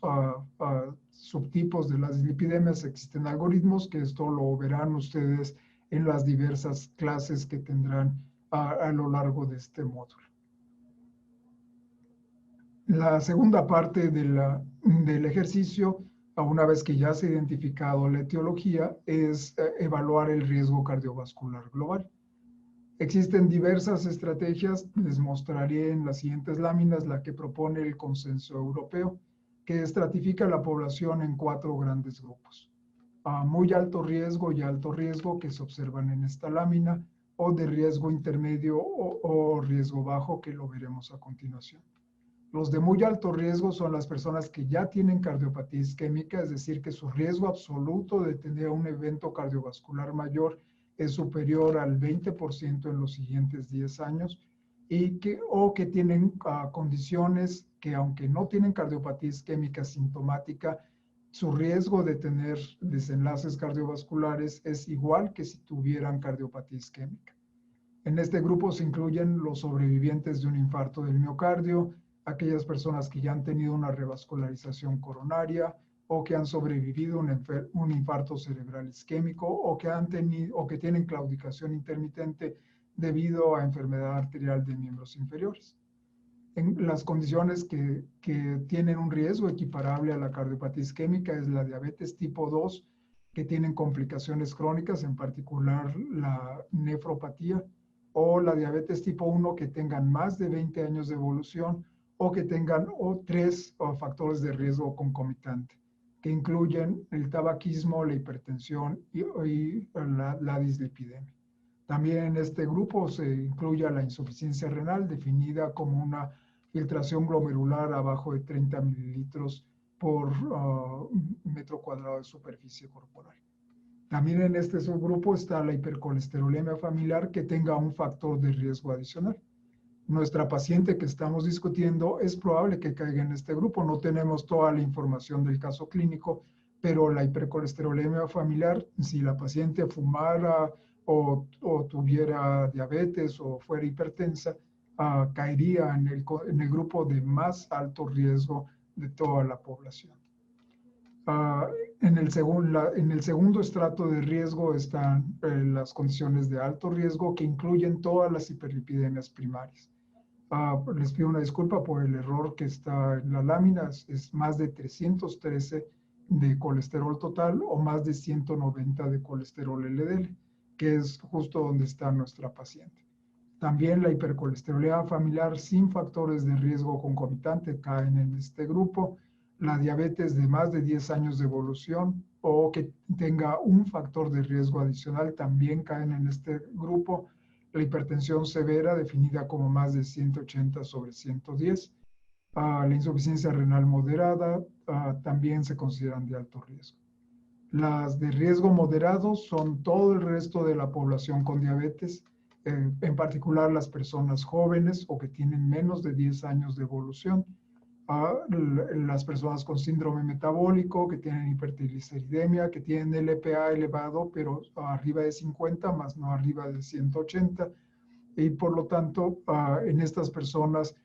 subtipos de las dislipidemias existen algoritmos, que esto lo verán ustedes en las diversas clases que tendrán a lo largo de este módulo. La segunda parte del ejercicio, una vez que ya se ha identificado la etiología, es evaluar el riesgo cardiovascular global. Existen diversas estrategias, les mostraré en las siguientes láminas la que propone el consenso europeo, que estratifica la población en 4 grandes grupos: muy alto riesgo y alto riesgo, que se observan en esta lámina, o de riesgo intermedio o riesgo bajo, que lo veremos a continuación. Los de muy alto riesgo son las personas que ya tienen cardiopatía isquémica, es decir, que su riesgo absoluto de tener un evento cardiovascular mayor es superior al 20% en los siguientes 10 años, o que tienen condiciones que, aunque no tienen cardiopatía isquémica sintomática, su riesgo de tener desenlaces cardiovasculares es igual que si tuvieran cardiopatía isquémica. En este grupo se incluyen los sobrevivientes de un infarto del miocardio, aquellas personas que ya han tenido una revascularización coronaria, o que han sobrevivido un infarto cerebral isquémico, o que tienen claudicación intermitente debido a enfermedad arterial de miembros inferiores. En las condiciones que tienen un riesgo equiparable a la cardiopatía isquémica es la diabetes tipo 2, que tienen complicaciones crónicas, en particular la nefropatía, o la diabetes tipo 1 que tengan más de 20 años de evolución o que tengan tres factores de riesgo concomitante, que incluyen el tabaquismo, la hipertensión y la dislipidemia. También en este grupo se incluye la insuficiencia renal, definida como una filtración glomerular abajo de 30 mililitros por metro cuadrado de superficie corporal. También en este subgrupo está la hipercolesterolemia familiar que tenga un factor de riesgo adicional. Nuestra paciente que estamos discutiendo es probable que caiga en este grupo. No tenemos toda la información del caso clínico, pero la hipercolesterolemia familiar, si la paciente fumara o tuviera diabetes o fuera hipertensa, caería en el grupo de más alto riesgo de toda la población. En el segundo estrato de riesgo están las condiciones de alto riesgo que incluyen todas las hiperlipidemias primarias. Les pido una disculpa por el error que está en la lámina, es más de 313 de colesterol total o más de 190 de colesterol LDL, que es justo donde está nuestra paciente. También la hipercolesterolemia familiar sin factores de riesgo concomitante caen en este grupo. La diabetes de más de 10 años de evolución o que tenga un factor de riesgo adicional también caen en este grupo. La hipertensión severa, definida como más de 180 sobre 110. La insuficiencia renal moderada también se consideran de alto riesgo. Las de riesgo moderado son todo el resto de la población con diabetes, en particular las personas jóvenes o que tienen menos de 10 años de evolución, las personas con síndrome metabólico, que tienen hipertrigliceridemia, que tienen LPA elevado, pero arriba de 50, más no arriba de 180. Y por lo tanto, en estas personas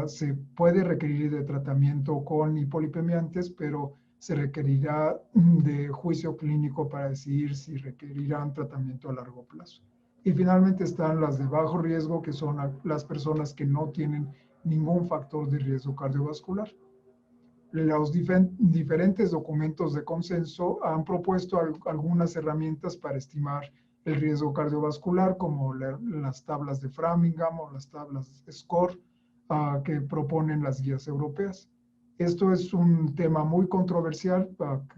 se puede requerir de tratamiento con hipolipemiantes, pero se requerirá de juicio clínico para decidir si requerirán tratamiento a largo plazo. Y finalmente están las de bajo riesgo, que son las personas que no tienen ningún factor de riesgo cardiovascular. Los diferentes documentos de consenso han propuesto algunas herramientas para estimar el riesgo cardiovascular, como las tablas de Framingham o las tablas de SCORE que proponen las guías europeas. Esto es un tema muy controversial.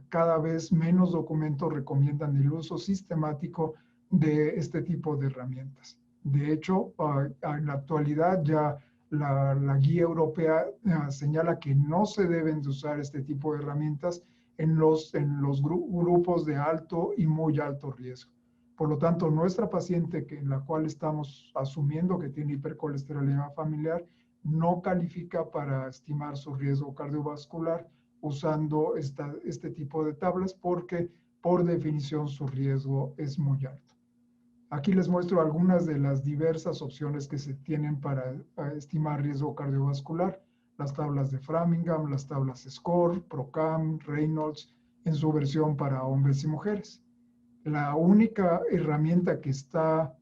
Cada vez menos documentos recomiendan el uso sistemático de este tipo de herramientas. De hecho, en la actualidad ya la guía europea señala que no se deben de usar este tipo de herramientas en los grupos de alto y muy alto riesgo. Por lo tanto, nuestra paciente, en la cual estamos asumiendo que tiene hipercolesterolemia familiar, no califica para estimar su riesgo cardiovascular usando este tipo de tablas porque, por definición, su riesgo es muy alto. Aquí les muestro algunas de las diversas opciones que se tienen para estimar riesgo cardiovascular. Las tablas de Framingham, las tablas SCORE, PROCAM, Reynolds, en su versión para hombres y mujeres. La única herramienta que está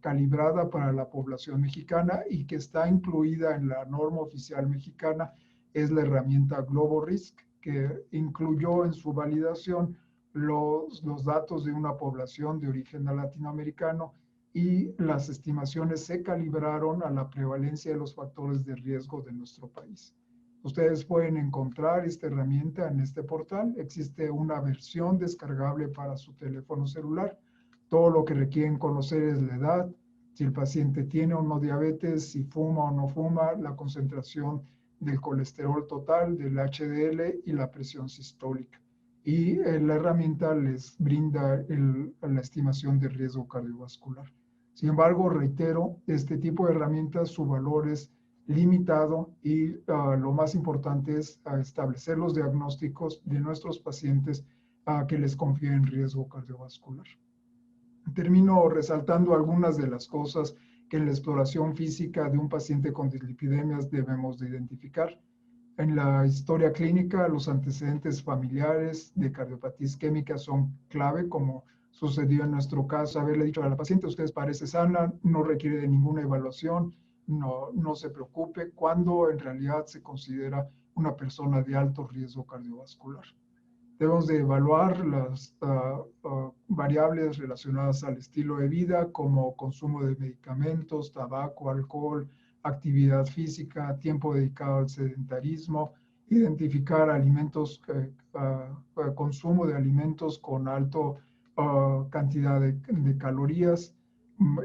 calibrada para la población mexicana y que está incluida en la norma oficial mexicana es la herramienta GloboRisk, que incluyó en su validación los datos de una población de origen latinoamericano y las estimaciones se calibraron a la prevalencia de los factores de riesgo de nuestro país. Ustedes pueden encontrar esta herramienta en este portal. Existe una versión descargable para su teléfono celular. Todo lo que requieren conocer es la edad, si el paciente tiene o no diabetes, si fuma o no fuma, la concentración del colesterol total, del HDL y la presión sistólica. Y la herramienta les brinda la estimación de riesgo cardiovascular. Sin embargo, reitero, este tipo de herramientas, su valor es limitado y lo más importante es establecer los diagnósticos de nuestros pacientes que les confíen riesgo cardiovascular. Termino resaltando algunas de las cosas que en la exploración física de un paciente con dislipidemias debemos de identificar. En la historia clínica, los antecedentes familiares de cardiopatía isquémica son clave, como sucedió en nuestro caso, haberle dicho a la paciente, usted parece sana, no requiere de ninguna evaluación, no se preocupe, cuando en realidad se considera una persona de alto riesgo cardiovascular. Debemos de evaluar las variables relacionadas al estilo de vida, como consumo de medicamentos, tabaco, alcohol, actividad física, tiempo dedicado al sedentarismo, identificar alimentos, consumo de alimentos con alto cantidad de calorías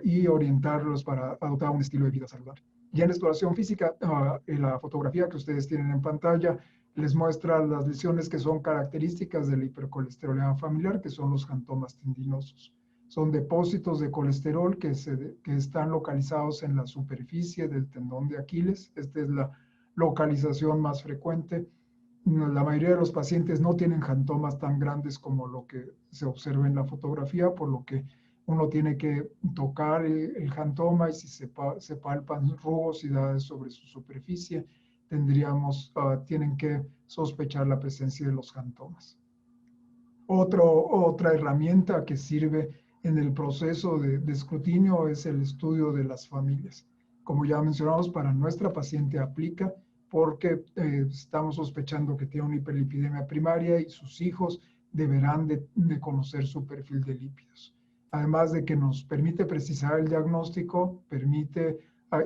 y orientarlos para adoptar un estilo de vida saludable. Ya en la exploración física, en la fotografía que ustedes tienen en pantalla, les muestra las lesiones que son características de la hipercolesterolemia familiar, que son los jantomas tendinosos. Son depósitos de colesterol que están localizados en la superficie del tendón de Aquiles. Esta es la localización más frecuente. La mayoría de los pacientes no tienen jantomas tan grandes como lo que se observa en la fotografía, por lo que uno tiene que tocar el jantoma y si se palpan rugosidades sobre su superficie, tienen que sospechar la presencia de los jantomas. Otra herramienta que sirve en el proceso de escrutinio es el estudio de las familias. Como ya mencionamos, para nuestra paciente aplica porque estamos sospechando que tiene una hiperlipidemia primaria y sus hijos deberán de conocer su perfil de lípidos. Además de que nos permite precisar el diagnóstico, permite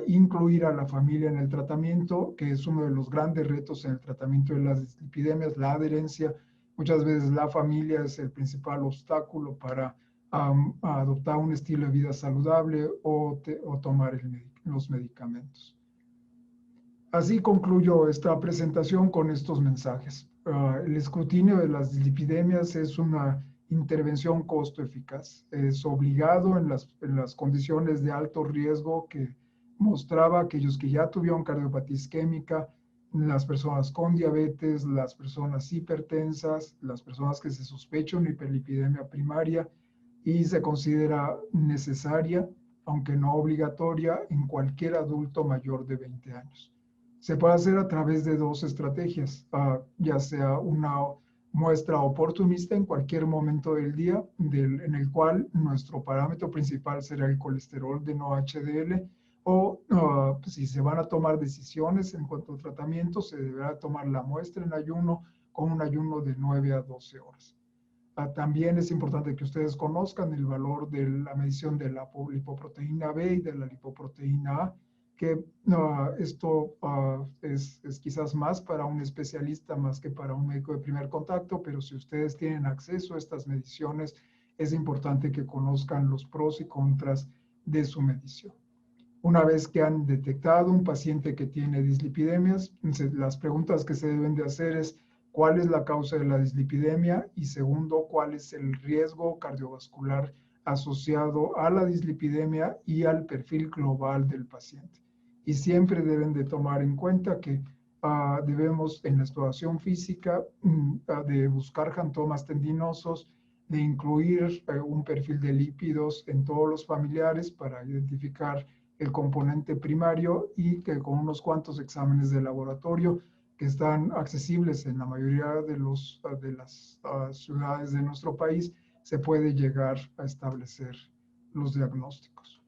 incluir a la familia en el tratamiento, que es uno de los grandes retos en el tratamiento de las dislipidemias, la adherencia. Muchas veces la familia es el principal obstáculo para adoptar un estilo de vida saludable o tomar los medicamentos. Así concluyo esta presentación con estos mensajes. El escrutinio de las dislipidemias es una intervención costo eficaz. Es obligado en las condiciones de alto riesgo que mostraba aquellos que ya tuvieron cardiopatía isquémica, las personas con diabetes, las personas hipertensas, las personas que se sospechan una hiperlipidemia primaria y se considera necesaria, aunque no obligatoria, en cualquier adulto mayor de 20 años. Se puede hacer a través de dos estrategias, ya sea una muestra oportunista en cualquier momento del día, en el cual nuestro parámetro principal será el colesterol de no HDL, o si se van a tomar decisiones en cuanto a tratamiento, se deberá tomar la muestra en ayuno con un ayuno de 9 a 12 horas. También es importante que ustedes conozcan el valor de la medición de la lipoproteína B y de la lipoproteína A, que esto es quizás más para un especialista más que para un médico de primer contacto, pero si ustedes tienen acceso a estas mediciones, es importante que conozcan los pros y contras de su medición. Una vez que han detectado un paciente que tiene dislipidemias, las preguntas que se deben de hacer es cuál es la causa de la dislipidemia y segundo, cuál es el riesgo cardiovascular asociado a la dislipidemia y al perfil global del paciente. Y siempre deben de tomar en cuenta que debemos en la exploración física de buscar jantomas tendinosos, de incluir un perfil de lípidos en todos los familiares para identificar el componente primario y que con unos cuantos exámenes de laboratorio que están accesibles en la mayoría de las ciudades de nuestro país, se puede llegar a establecer los diagnósticos.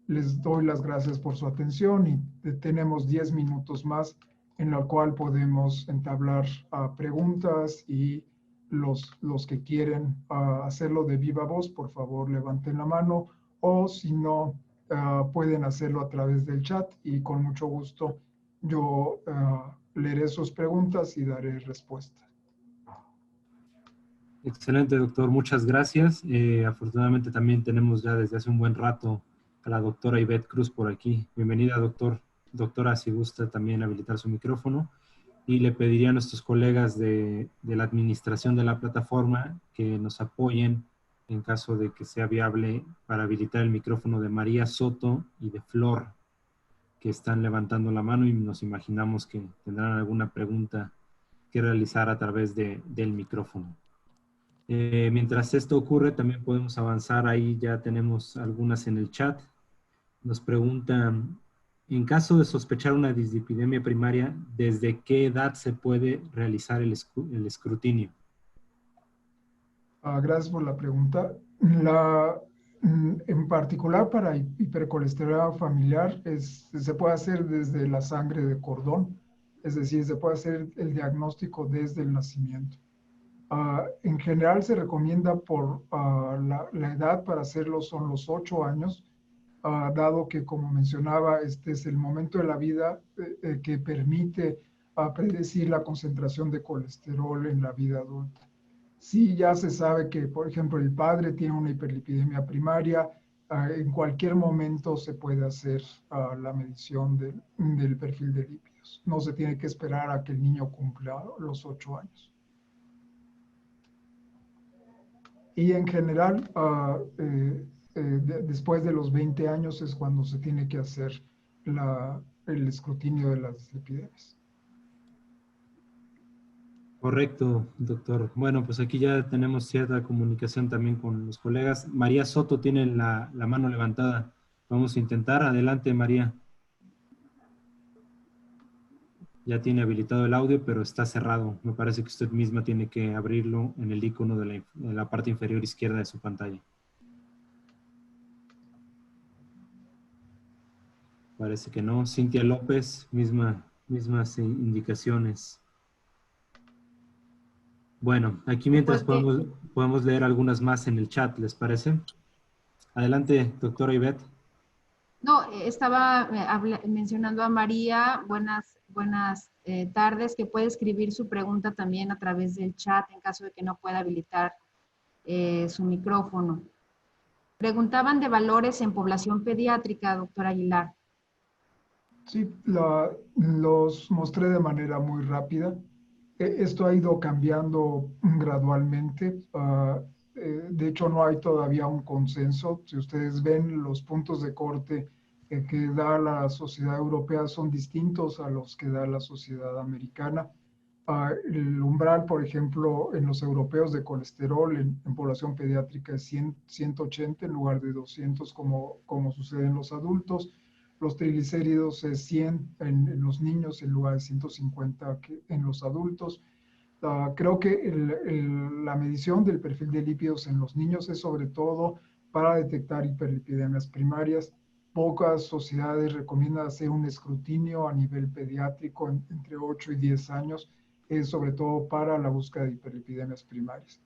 Les doy las gracias por su atención y tenemos 10 minutos más en la cual podemos entablar preguntas y los que quieren hacerlo de viva voz, por favor levanten la mano o si no, pueden hacerlo a través del chat y con mucho gusto yo leeré sus preguntas y daré respuesta. Excelente, doctor. Muchas gracias. Afortunadamente también tenemos ya desde hace un buen rato a la doctora Ivette Cruz por aquí. Bienvenida, doctor. Doctora, si gusta también habilitar su micrófono. Y le pediría a nuestros colegas de la administración de la plataforma que nos apoyen en caso de que sea viable para habilitar el micrófono de María Soto y de Flor, que están levantando la mano y nos imaginamos que tendrán alguna pregunta que realizar a través del micrófono. Mientras esto ocurre, también podemos avanzar. Ahí ya tenemos algunas en el chat. Nos preguntan, en caso de sospechar una dislipidemia primaria, ¿desde qué edad se puede realizar el escrutinio? Gracias por la pregunta. En particular para hipercolesterolemia familiar se puede hacer desde la sangre de cordón, es decir, se puede hacer el diagnóstico desde el nacimiento. En general se recomienda por la edad para hacerlo son los 8 años, dado que, como mencionaba, este es el momento de la vida que permite predecir la concentración de colesterol en la vida adulta. Sí, ya se sabe que, por ejemplo, el padre tiene una hiperlipidemia primaria, en cualquier momento se puede hacer la medición del perfil de lípidos. No se tiene que esperar a que el niño cumpla los 8 años. Y en general, después de los 20 años es cuando se tiene que hacer el escrutinio de las lipidemias. Correcto, doctor. Bueno, pues aquí ya tenemos cierta comunicación también con los colegas. María Soto tiene la mano levantada. Vamos a intentar. Adelante, María. Ya tiene habilitado el audio, pero está cerrado. Me parece que usted misma tiene que abrirlo en el icono de la parte inferior izquierda de su pantalla. Parece que no. Cintia López, mismas indicaciones. Bueno, aquí mientras podemos leer algunas más en el chat, ¿les parece? Adelante, doctora Ivette. No, estaba mencionando a María, buenas tardes, que puede escribir su pregunta también a través del chat en caso de que no pueda habilitar su micrófono. Preguntaban de valores en población pediátrica, doctor Aguilar. Sí, los mostré de manera muy rápida. Esto ha ido cambiando gradualmente. De hecho, no hay todavía un consenso. Si ustedes ven, los puntos de corte que da la sociedad europea son distintos a los que da la sociedad americana. El umbral, por ejemplo, en los europeos de colesterol en población pediátrica es 180 en lugar de 200 como sucede en los adultos. Los triglicéridos es 100 en los niños en lugar de 150 en los adultos. Creo que la medición del perfil de lípidos en los niños es sobre todo para detectar hiperlipidemias primarias. Pocas sociedades recomiendan hacer un escrutinio a nivel pediátrico entre 8 y 10 años, sobre todo para la búsqueda de hiperlipidemias primarias.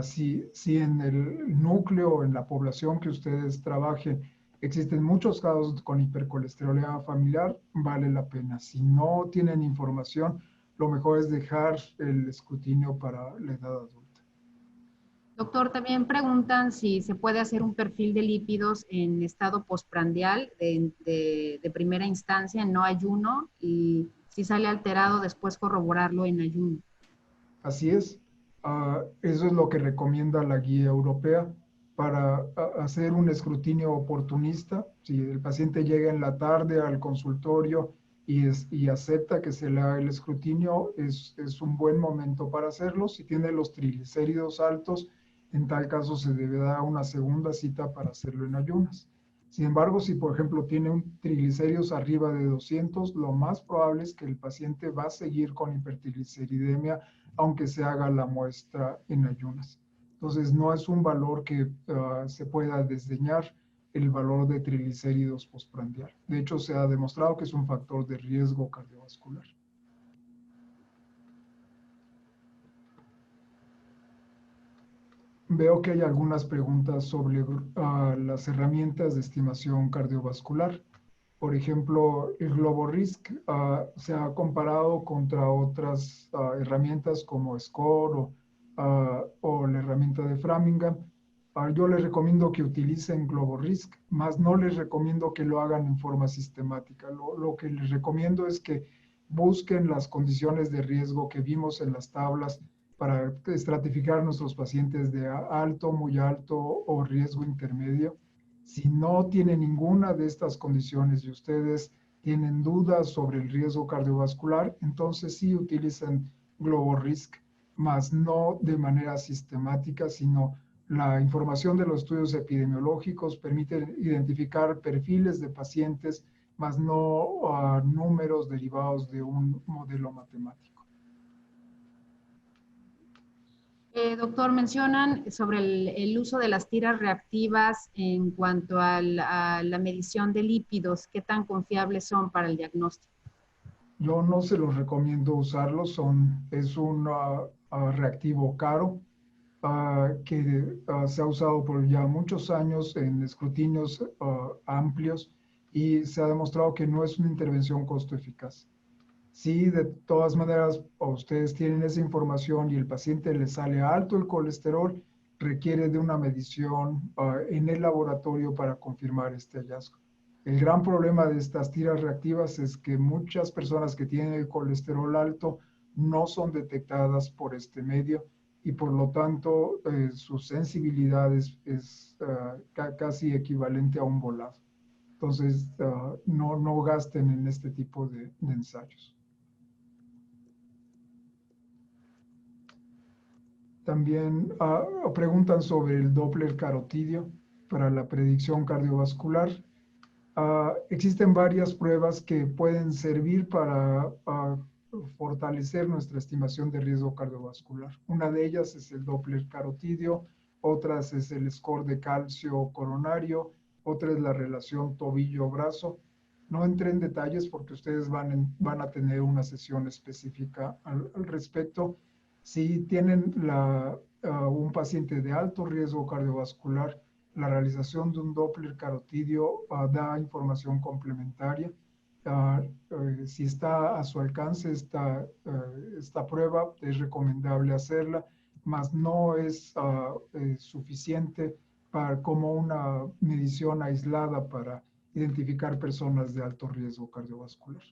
Si en el núcleo, en la población que ustedes trabajen, existen muchos casos con hipercolesterolemia familiar, vale la pena. Si no tienen información, lo mejor es dejar el escrutinio para la edad adulta. Doctor, también preguntan si se puede hacer un perfil de lípidos en estado postprandial de primera instancia, en no ayuno, y si sale alterado, después corroborarlo en ayuno. Así es. Eso es lo que recomienda la guía europea para hacer un escrutinio oportunista. Si el paciente llega en la tarde al consultorio y acepta que se le haga el escrutinio, es un buen momento para hacerlo. Si tiene los triglicéridos altos, en tal caso se debe dar una segunda cita para hacerlo en ayunas. Sin embargo, si por ejemplo tiene un triglicéridos arriba de 200, lo más probable es que el paciente va a seguir con hipertrigliceridemia aunque se haga la muestra en ayunas. Entonces, no es un valor que se pueda desdeñar el valor de triglicéridos postprandial. De hecho, se ha demostrado que es un factor de riesgo cardiovascular. Veo que hay algunas preguntas sobre las herramientas de estimación cardiovascular. Por ejemplo, el GloboRisk se ha comparado contra otras herramientas como SCORE o la herramienta de Framingham. Yo les recomiendo que utilicen GloboRisk, más no les recomiendo que lo hagan en forma sistemática. Lo que les recomiendo es que busquen las condiciones de riesgo que vimos en las tablas para estratificar nuestros pacientes de alto, muy alto o riesgo intermedio. Si no tienen ninguna de estas condiciones y ustedes tienen dudas sobre el riesgo cardiovascular, entonces sí utilicen GloboRisk, más no de manera sistemática, sino la información de los estudios epidemiológicos permite identificar perfiles de pacientes, más no números derivados de un modelo matemático. Doctor, mencionan sobre el uso de las tiras reactivas en cuanto a la medición de lípidos. ¿Qué tan confiables son para el diagnóstico? Yo no se los recomiendo usarlos, es un reactivo caro que se ha usado por ya muchos años en escrutinios amplios y se ha demostrado que no es una intervención costo eficaz. Si de todas maneras ustedes tienen esa información y el paciente le sale alto el colesterol, requiere de una medición en el laboratorio para confirmar este hallazgo. El gran problema de estas tiras reactivas es que muchas personas que tienen el colesterol alto no son detectadas por este medio y por lo tanto su sensibilidad es casi equivalente a un volado. Entonces, no gasten en este tipo de ensayos. También preguntan sobre el Doppler carotidio para la predicción cardiovascular. Existen varias pruebas que pueden servir para fortalecer nuestra estimación de riesgo cardiovascular. Una de ellas es el Doppler carotidio, otras es el score de calcio coronario, otra es la relación tobillo-brazo. No entré en detalles porque ustedes van a tener una sesión específica al respecto. Si tienen un paciente de alto riesgo cardiovascular, la realización de un Doppler carotidio da información complementaria. Si está a su alcance esta prueba, es recomendable hacerla, mas no es suficiente como una medición aislada para identificar personas de alto riesgo cardiovascular.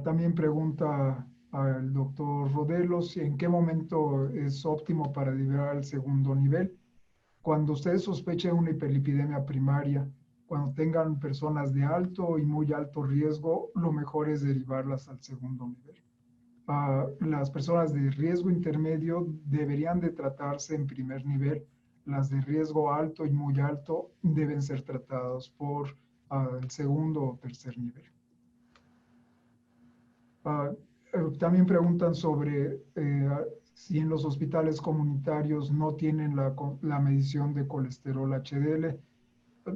También pregunta al doctor Rodelos en qué momento es óptimo para liberar el segundo nivel. Cuando ustedes sospechen una hiperlipidemia primaria, cuando tengan personas de alto y muy alto riesgo, lo mejor es derivarlas al segundo nivel. Las personas de riesgo intermedio deberían de tratarse en primer nivel. Las de riesgo alto y muy alto deben ser tratadas por el segundo o tercer nivel. También preguntan sobre si en los hospitales comunitarios no tienen la medición de colesterol HDL.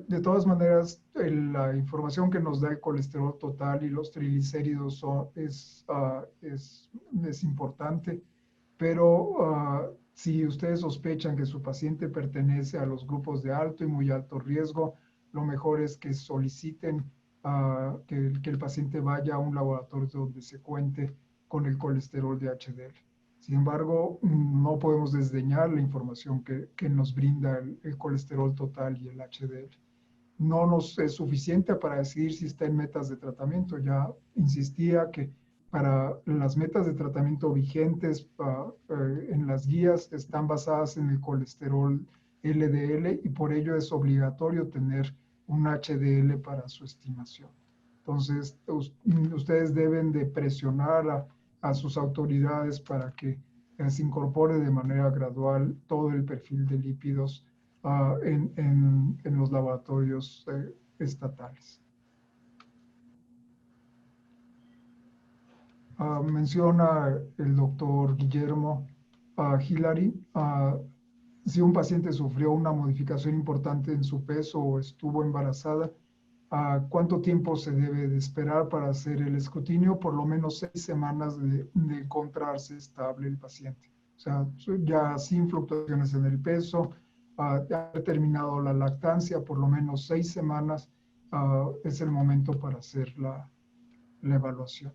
De todas maneras, la información que nos da el colesterol total y los triglicéridos es importante, pero si ustedes sospechan que su paciente pertenece a los grupos de alto y muy alto riesgo, lo mejor es que soliciten que el paciente vaya a un laboratorio donde se cuente con el colesterol de HDL. Sin embargo, no podemos desdeñar la información que nos brinda el colesterol total y el HDL. No nos es suficiente para decidir si está en metas de tratamiento. Ya insistía que para las metas de tratamiento vigentes en las guías están basadas en el colesterol LDL y por ello es obligatorio tener un HDL para su estimación. Entonces, ustedes deben de presionar a sus autoridades para que se incorpore de manera gradual todo el perfil de lípidos en los laboratorios estatales. Menciona el doctor Guillermo Hillary, si un paciente sufrió una modificación importante en su peso o estuvo embarazada, ¿cuánto tiempo se debe de esperar para hacer el escrutinio? Por lo menos 6 semanas de encontrarse estable el paciente. O sea, ya sin fluctuaciones en el peso, haber terminado la lactancia, por lo menos 6 semanas es el momento para hacer la evaluación.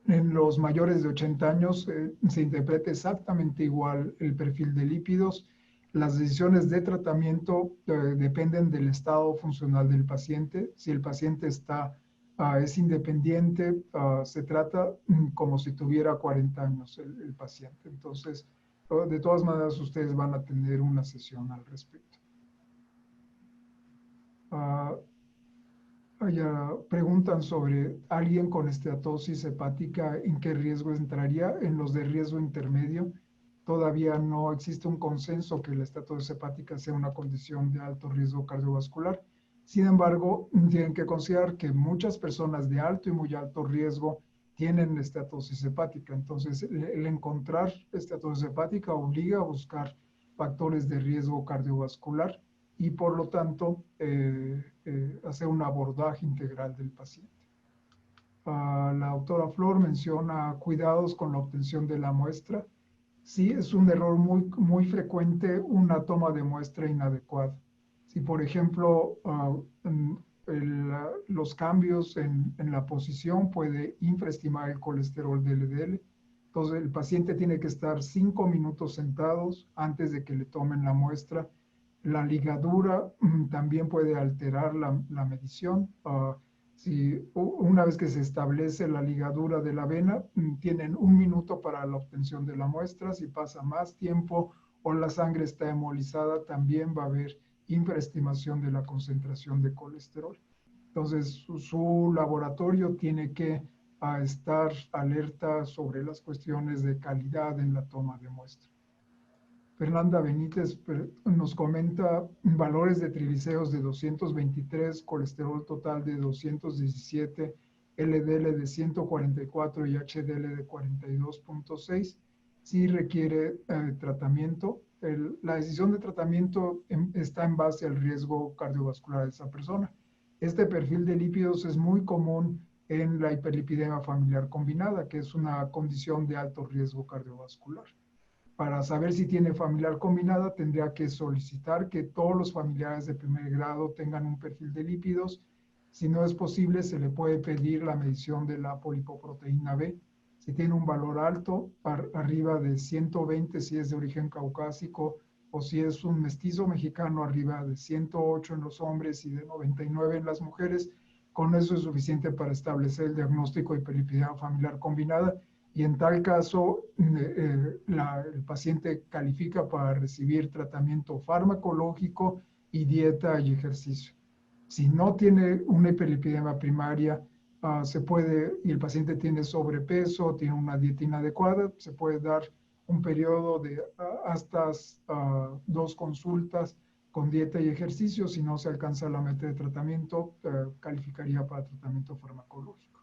En los mayores de 80 años se interpreta exactamente igual el perfil de lípidos. Las decisiones de tratamiento dependen del estado funcional del paciente. Si el paciente es independiente, se trata como si tuviera 40 años el paciente. Entonces, de todas maneras, ustedes van a tener una sesión al respecto. Preguntan sobre alguien con esteatosis hepática, ¿en qué riesgo entraría? En los de riesgo intermedio. Todavía no existe un consenso que la esteatosis hepática sea una condición de alto riesgo cardiovascular. Sin embargo, tienen que considerar que muchas personas de alto y muy alto riesgo tienen esteatosis hepática. Entonces, el encontrar esteatosis hepática obliga a buscar factores de riesgo cardiovascular y, por lo tanto, hacer un abordaje integral del paciente. La doctora Flor menciona cuidados con la obtención de la muestra. Sí, es un error muy frecuente una toma de muestra inadecuada. Si, por ejemplo, los cambios en la posición puede infraestimar el colesterol de LDL, entonces el paciente tiene que estar 5 minutos sentados antes de que le tomen la muestra. La ligadura también puede alterar la medición. Si una vez que se establece la ligadura de la vena, tienen 1 minuto para la obtención de la muestra. Si pasa más tiempo o la sangre está hemolizada, también va a haber infraestimación de la concentración de colesterol. Entonces, su laboratorio tiene que estar alerta sobre las cuestiones de calidad en la toma de muestra. Fernanda Benítez nos comenta valores de triglicéridos de 223, colesterol total de 217, LDL de 144 y HDL de 42.6. Sí requiere tratamiento. La decisión de tratamiento está en base al riesgo cardiovascular de esa persona. Este perfil de lípidos es muy común en la hiperlipidemia familiar combinada, que es una condición de alto riesgo cardiovascular. Para saber si tiene familiar combinada, tendría que solicitar que todos los familiares de primer grado tengan un perfil de lípidos. Si no es posible, se le puede pedir la medición de la polipoproteína B. Si tiene un valor alto, arriba de 120 si es de origen caucásico, o si es un mestizo mexicano, arriba de 108 en los hombres y de 99 en las mujeres, con eso es suficiente para establecer el diagnóstico de hiperlipidemia familiar combinada. Y en tal caso, el paciente califica para recibir tratamiento farmacológico y dieta y ejercicio. Si no tiene una hiperlipidemia primaria, y el paciente tiene sobrepeso, tiene una dieta inadecuada, se puede dar un periodo de hasta 2 consultas con dieta y ejercicio. Si no se alcanza la meta de tratamiento, calificaría para tratamiento farmacológico.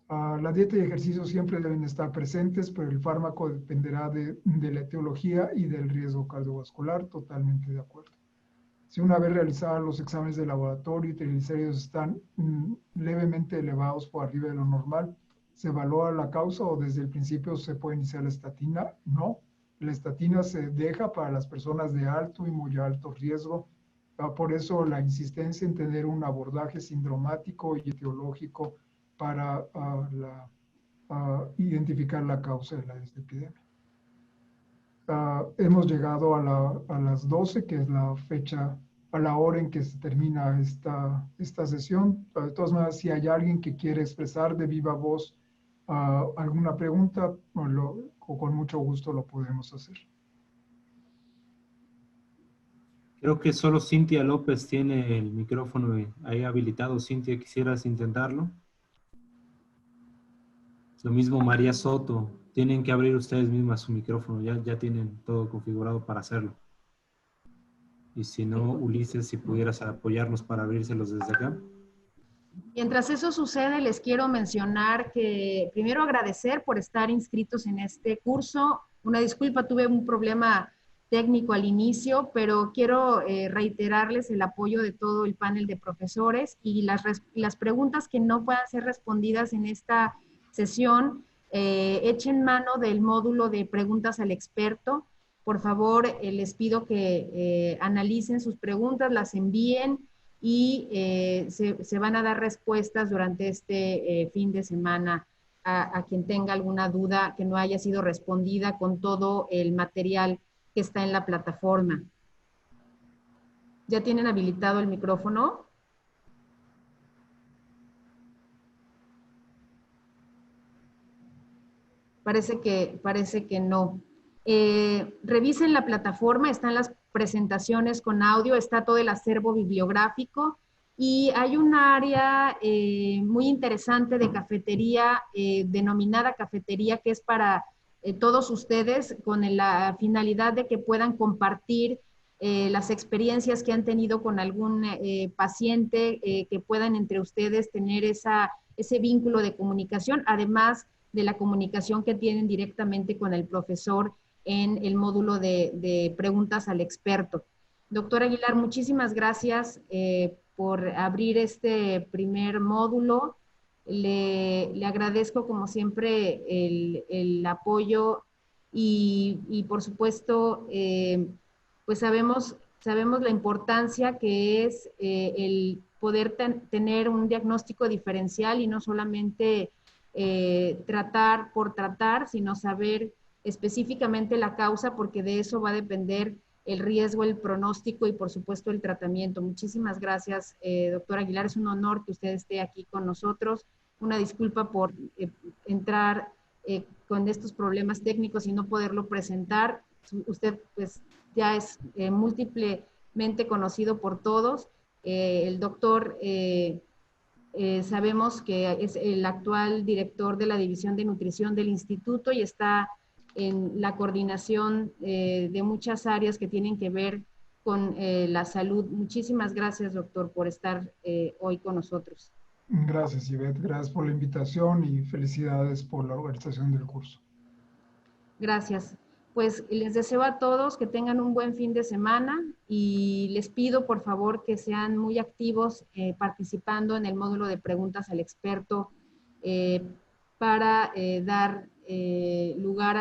La dieta y ejercicio siempre deben estar presentes, pero el fármaco dependerá de la etiología y del riesgo cardiovascular, totalmente de acuerdo. Si una vez realizados los exámenes de laboratorio y triglicéridos están levemente elevados por arriba de lo normal, ¿se evalúa la causa o desde el principio se puede iniciar la estatina? No, la estatina se deja para las personas de alto y muy alto riesgo. Por eso la insistencia en tener un abordaje sindromático y etiológico para identificar la causa de la dislipidemia. Hemos llegado a las 12, que es la fecha, a la hora en que se termina esta sesión. De todas maneras, si hay alguien que quiere expresar de viva voz alguna pregunta, con mucho gusto lo podemos hacer. Creo que solo Cintia López tiene el micrófono ahí habilitado. Cintia, ¿quisieras intentarlo? Lo mismo María Soto. Tienen que abrir ustedes mismas su micrófono. Ya tienen todo configurado para hacerlo. Y si no, Ulises, si pudieras apoyarnos para abrírselos desde acá. Mientras eso sucede, les quiero mencionar que primero agradecer por estar inscritos en este curso. Una disculpa, tuve un problema técnico al inicio, pero quiero reiterarles el apoyo de todo el panel de profesores y las preguntas que no puedan ser respondidas en esta sesión, echen mano del módulo de preguntas al experto. Por favor, les pido que analicen sus preguntas, las envíen y se van a dar respuestas durante este fin de semana a quien tenga alguna duda que no haya sido respondida con todo el material que está en la plataforma. ¿Ya tienen habilitado el micrófono? Parece que no. Revisen la plataforma, están las presentaciones con audio, está todo el acervo bibliográfico y hay un área muy interesante de cafetería, denominada cafetería, que es para todos ustedes con la finalidad de que puedan compartir las experiencias que han tenido con algún paciente, que puedan entre ustedes tener esa ese vínculo de comunicación, además de la comunicación que tienen directamente con el profesor en el módulo de preguntas al experto. Doctor Aguilar, muchísimas gracias por abrir este primer módulo. Le agradezco como siempre el apoyo y por supuesto, pues sabemos la importancia que es el poder tener un diagnóstico diferencial y no solamente tratar por tratar, sino saber específicamente la causa, porque de eso va a depender el riesgo, el pronóstico y por supuesto el tratamiento. Muchísimas gracias, doctor Aguilar. Es un honor que usted esté aquí con nosotros. Una disculpa por entrar con estos problemas técnicos y no poderlo presentar. Usted pues ya es múltiplemente conocido por todos. El doctor sabemos que es el actual director de la División de Nutrición del Instituto y está en la coordinación de muchas áreas que tienen que ver con la salud. Muchísimas gracias, doctor, por estar hoy con nosotros. Gracias, Ivette. Gracias por la invitación y felicidades por la organización del curso. Gracias. Pues les deseo a todos que tengan un buen fin de semana y les pido por favor que sean muy activos participando en el módulo de preguntas al experto para dar lugar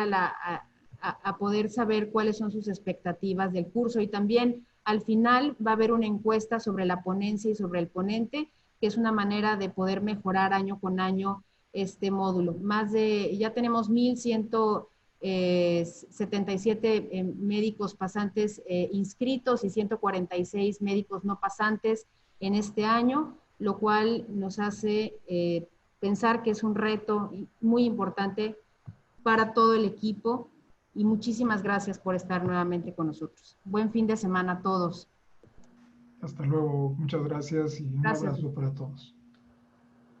a poder saber cuáles son sus expectativas del curso. Y también al final va a haber una encuesta sobre la ponencia y sobre el ponente, que es una manera de poder mejorar año con año este módulo. Ya tenemos 1,177 médicos pasantes inscritos y 146 médicos no pasantes en este año, lo cual nos hace pensar que es un reto muy importante para todo el equipo y muchísimas gracias por estar nuevamente con nosotros. Buen fin de semana a todos. Hasta luego, muchas gracias y un Gracias. abrazo para todos.